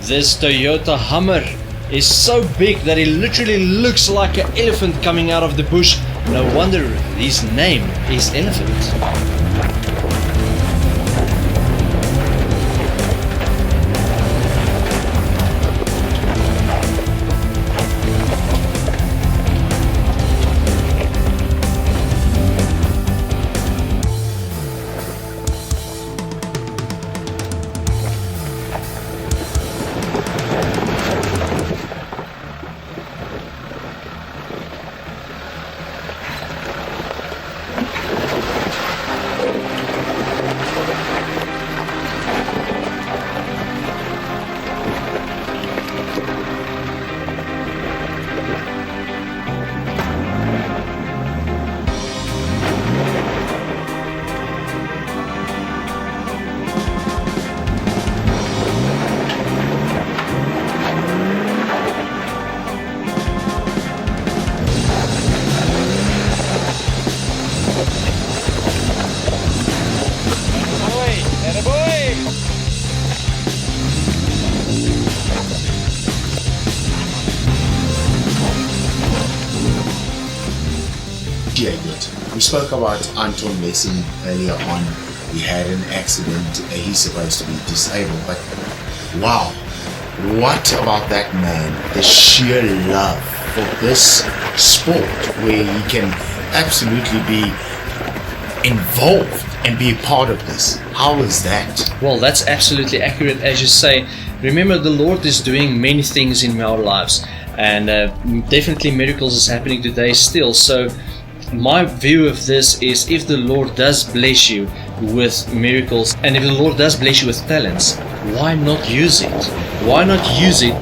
this Toyota Hummer is so big that it literally looks like an elephant coming out of the bush. No wonder his name is Elephant. We spoke about Anton Lessing earlier on. He had an accident. He's supposed to be disabled, but wow, what about that man? The sheer love for this sport where he can absolutely be involved and be a part of this. How is that? Well, that's absolutely accurate, as you say. Remember, the Lord is doing many things in our lives, and definitely miracles is happening today still. So my view of this is, if the Lord does bless you with miracles, and if the Lord does bless you with talents, why not use it? Why not use it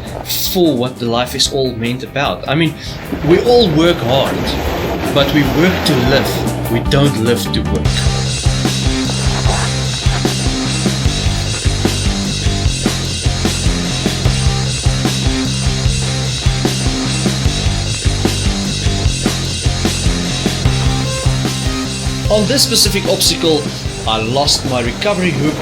for what the life is all meant about? I mean, we all work hard, but we work to live. We don't live to work. On this specific obstacle, I lost my recovery hook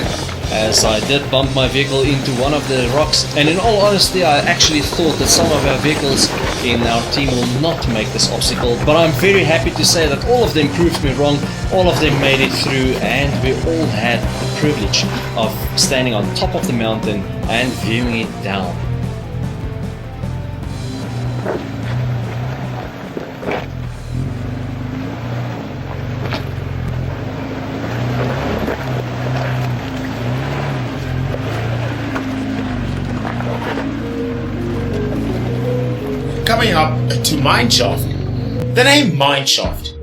as I did bump my vehicle into one of the rocks, and in all honesty I actually thought that some of our vehicles in our team will not make this obstacle, but I'm very happy to say that all of them proved me wrong. All of them made it through, and we all had the privilege of standing on top of the mountain and viewing it down. Coming up to Mineshaft. The name Mineshaft.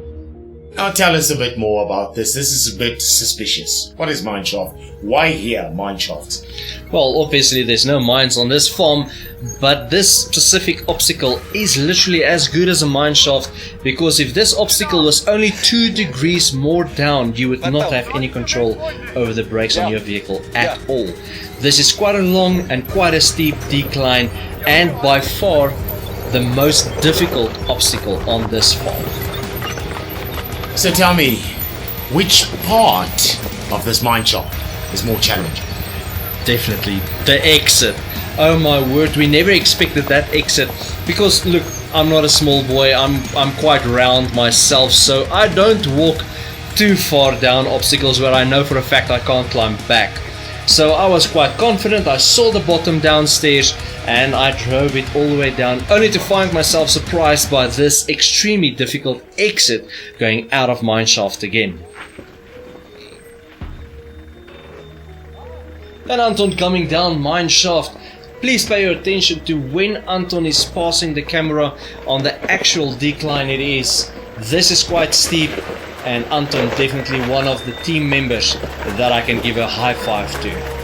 Now tell us a bit more about this. This is a bit suspicious. What is Mineshaft? Why here, Mineshaft? Well, obviously there's no mines on this farm, but this specific obstacle is literally as good as a mineshaft, because if this obstacle was only 2 degrees more down, you would not have any control over the brakes on your vehicle at all. This is quite a long and quite a steep decline, and by far the most difficult obstacle on this farm. So tell me, which part of this mineshaft is more challenging? Definitely the exit. Oh my word, we never expected that exit, because look, I'm not a small boy, I'm quite round myself, so I don't walk too far down obstacles where I know for a fact I can't climb back. So I was quite confident. I saw the bottom downstairs and I drove it all the way down, only to find myself surprised by this extremely difficult exit going out of Mineshaft again. And Anton coming down Mineshaft. Please pay your attention to when Anton is passing the camera on the actual decline it is. This is quite steep, and Anton definitely one of the team members that I can give a high five to.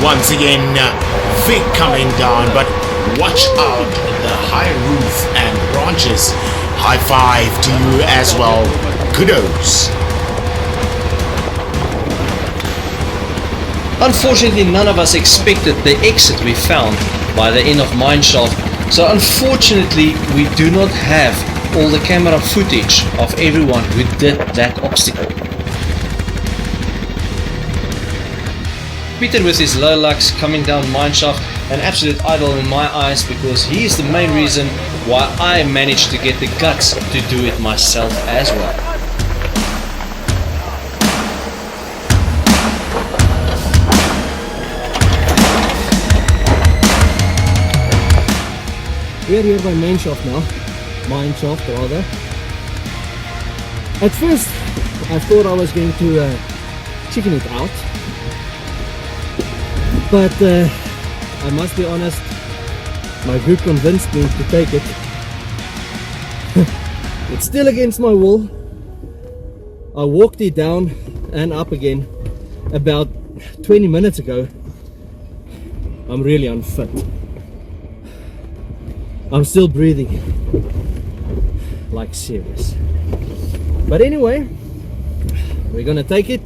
Once again, Vic coming down, but watch out, the high roof and branches. High five to you as well. Kudos. Unfortunately, none of us expected the exit we found by the end of Mineshaft, so unfortunately we do not have all the camera footage of everyone who did that obstacle. Peter with his low lux coming down Mineshaft, an absolute idol in my eyes, because he is the main reason why I managed to get the guts to do it myself as well. We are here by Mineshaft now. Mineshaft rather. At first I thought I was going to chicken it out, but I must be honest, my group convinced me to take it. It's still against my will. I walked it down and up again about 20 minutes ago. I'm really unfit. I'm still breathing, like serious. But anyway, we're gonna take it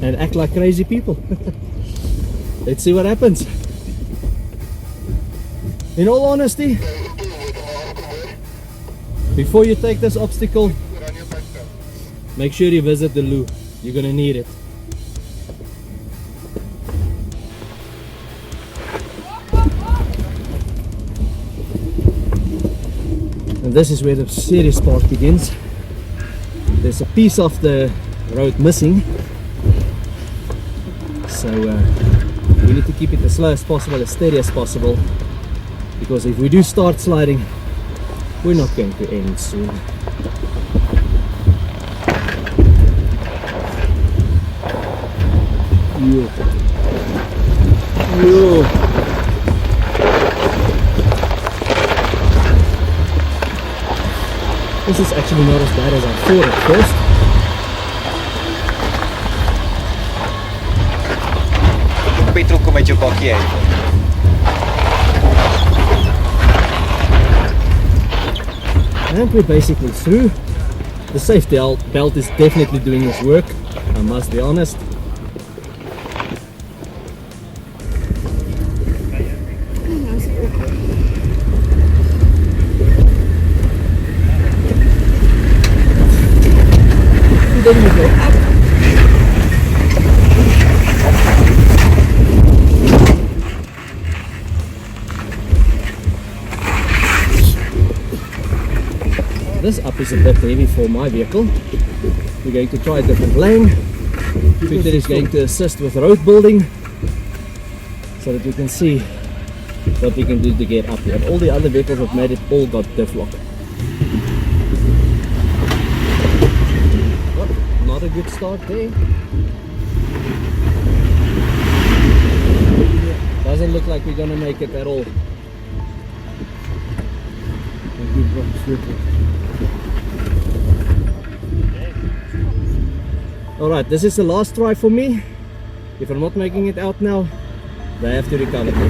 and act like crazy people. Let's see what happens. In all honesty, before you take this obstacle, make sure you visit the loo. You're gonna need it. And this is where the serious part begins. There's a piece of the road missing, so we need to keep it as slow as possible, as steady as possible, because if we do start sliding, we're not going to end soon. This is actually not as bad as I thought at first. Petrol kom uit jou bakkie uit. And we're basically through. The safety belt is definitely doing its work, I must be honest. Then we go up. This up is a bit heavy for my vehicle. We're going to try a different lane. Peter is going to assist with road building so that we can see what we can do to get up here. All the other vehicles have made it, all got diff lock. Not a good start there. Doesn't look like we're gonna make it at all. Alright, this is the last try for me. If I'm not making it out now, they have to recover me.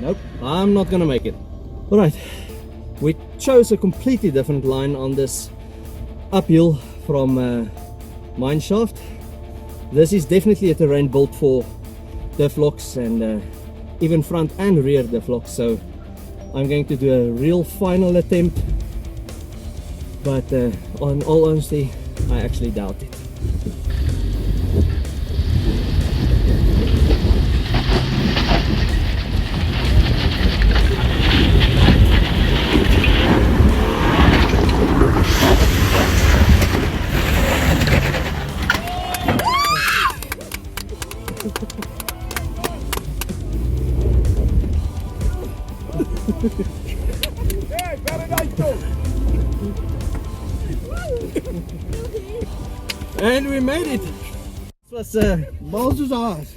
Nope, I'm not gonna make it. Alright, we chose a completely different line on this uphill from Mineshaft. This is definitely a terrain built for diff locks and even front and rear diff locks, so I'm going to do a real final attempt, but on all honesty, I actually doubt it. And we made it. It was balls to ours.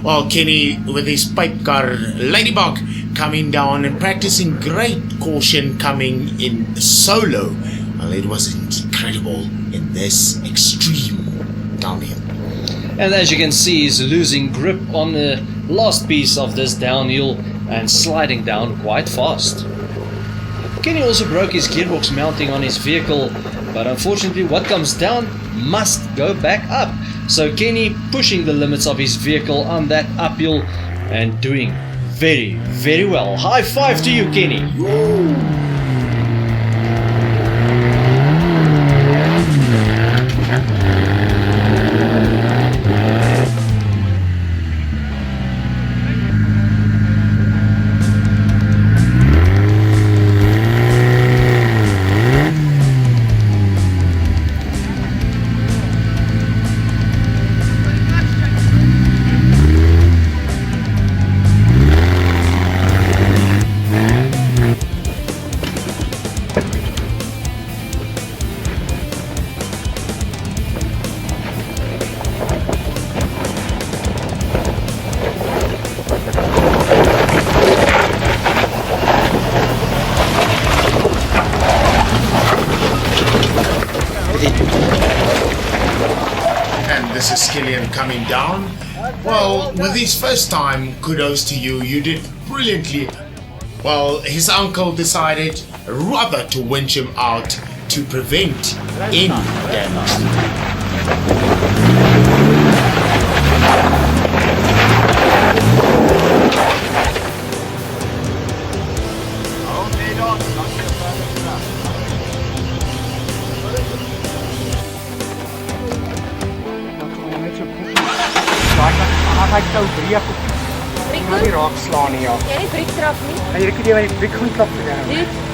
Well, Kenny, with his pipe car Ladybug coming down and practicing great caution coming in solo. Well, it was incredible in this extreme downhill. And as you can see, he's losing grip on the last piece of this downhill and sliding down quite fast. Kenny also broke his gearbox mounting on his vehicle, but unfortunately what comes down must go back up. So Kenny pushing the limits of his vehicle on that uphill and doing very, very well. High five to you, Kenny. Woo! Coming down. Well, with his first time, kudos to you. You did brilliantly. Well, his uncle decided rather to winch him out to prevent any damage. Hy tou breek. Ek wil nie raak slaan nie, ja. Jy nie breek trap nie. Hy het die breek gaan klap gedoen.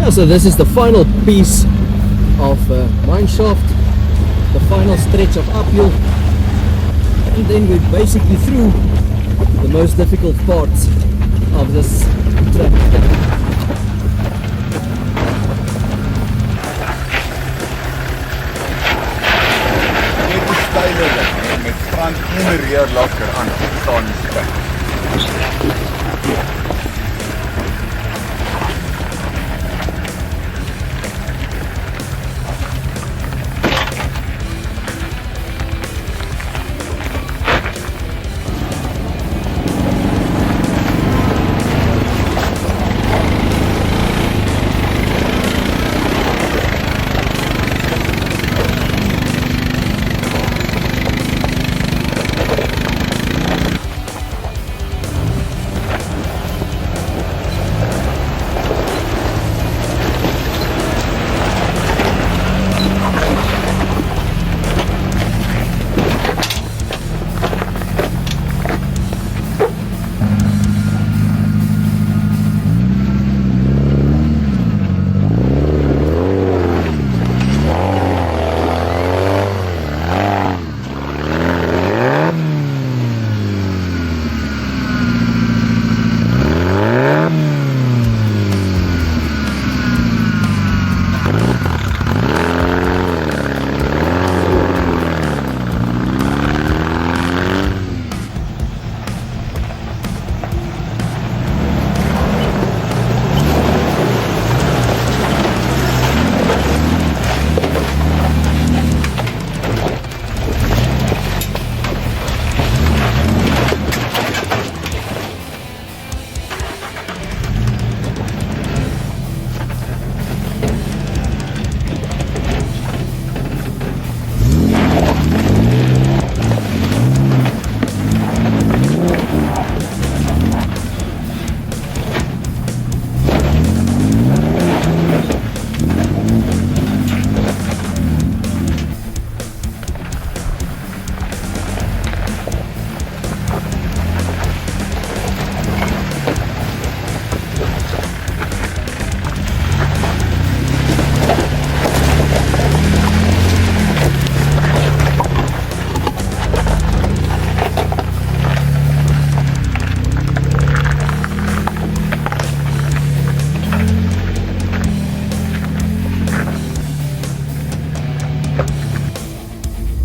Yeah, so this is the final piece of Mineshaft, the final stretch of uphill, and then we're basically through the most difficult parts of this track. Met front en rear lokker aan staan die stuk.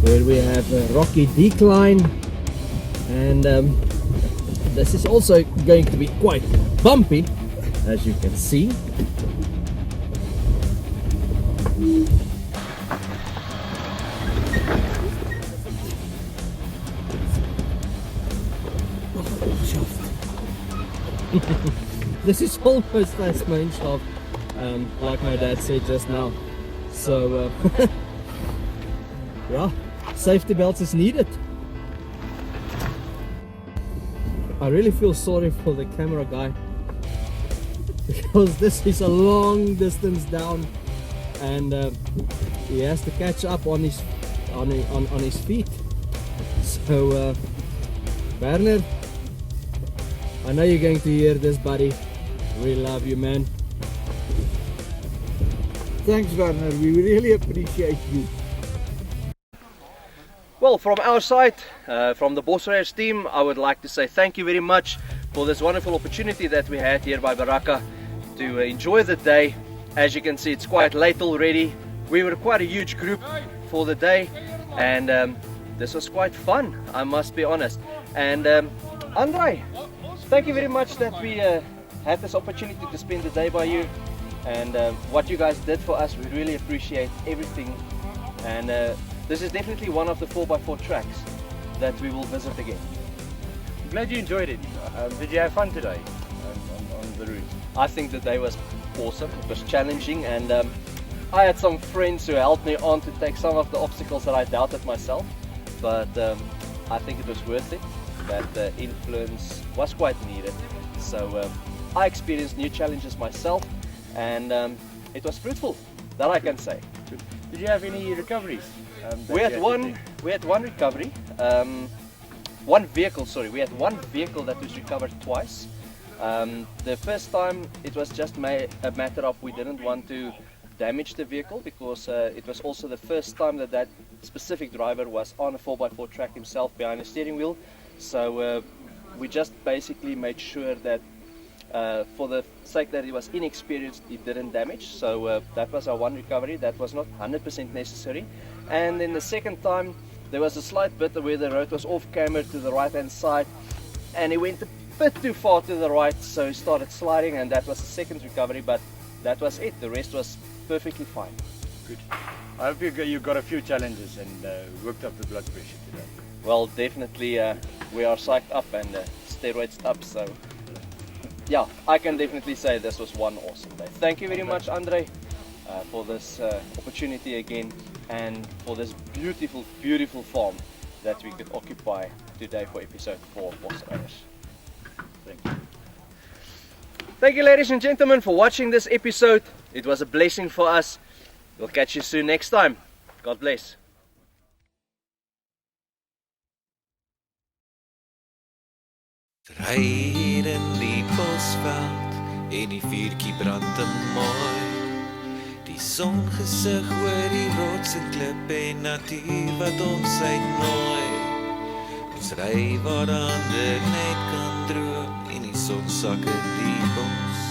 where we have a rocky decline, and this is also going to be quite bumpy, as you can see. This is almost as Mineshaft, like my dad said just now. So yeah, safety belts is needed. I really feel sorry for the camera guy, because this is a long distance down, and he has to catch up on his feet. So Werner, I know you're going to hear this, buddy. We love you, man. Thanks, Werner. We really appreciate you. Well, from our side, from the Bosryers team, I would like to say thank you very much for this wonderful opportunity that we had here by Berakah to enjoy the day. As you can see, it's quite late already. We were quite a huge group for the day, and this was quite fun, I must be honest. And Andre, thank you very much that we had this opportunity to spend the day by you, and what you guys did for us. We really appreciate everything, and this is definitely one of the 4x4 tracks that we will visit again. I'm glad you enjoyed it. Did you have fun today on the route? I think the day was awesome. It was challenging, and I had some friends who helped me on to take some of the obstacles that I doubted myself, but I think it was worth it. That influence was quite needed. So I experienced new challenges myself, and it was fruitful, that I can say. Did you have any recoveries? We had one recovery, one vehicle that was recovered twice. The first time it was just a matter of we didn't want to damage the vehicle, because it was also the first time that specific driver was on a 4x4 track himself behind the steering wheel. So we just basically made sure that for the sake that he was inexperienced, he didn't damage. So that was our one recovery. That was not 100% necessary. And then the second time, there was a slight bit where the road was off camber to the right hand side, and he went a bit too far to the right, so he started sliding, and that was the second recovery, but that was it. The rest was perfectly fine. Good. I hope you got a few challenges and worked up the blood pressure today. Well, definitely we are psyched up and steroids up, so yeah, I can definitely say this was one awesome day. Thank you very much, Andre, for this opportunity again, and for this beautiful, beautiful farm that we could occupy today for episode 4 of Bosryers. Thank you. Thank you, ladies and gentlemen, for watching this episode. It was a blessing for us. We'll catch you soon next time. God bless. Ry hier in die bosveld en die vuurtjie brand te mooi. Die songesig oor die rots en klip en natuur wat ons uitnooi. Ons ry waar ander net kan droom en die son sak in die bos.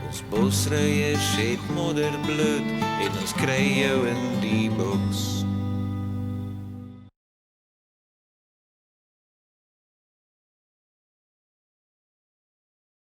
Ons bosryers het modderbloed en ons kry jou in die boks.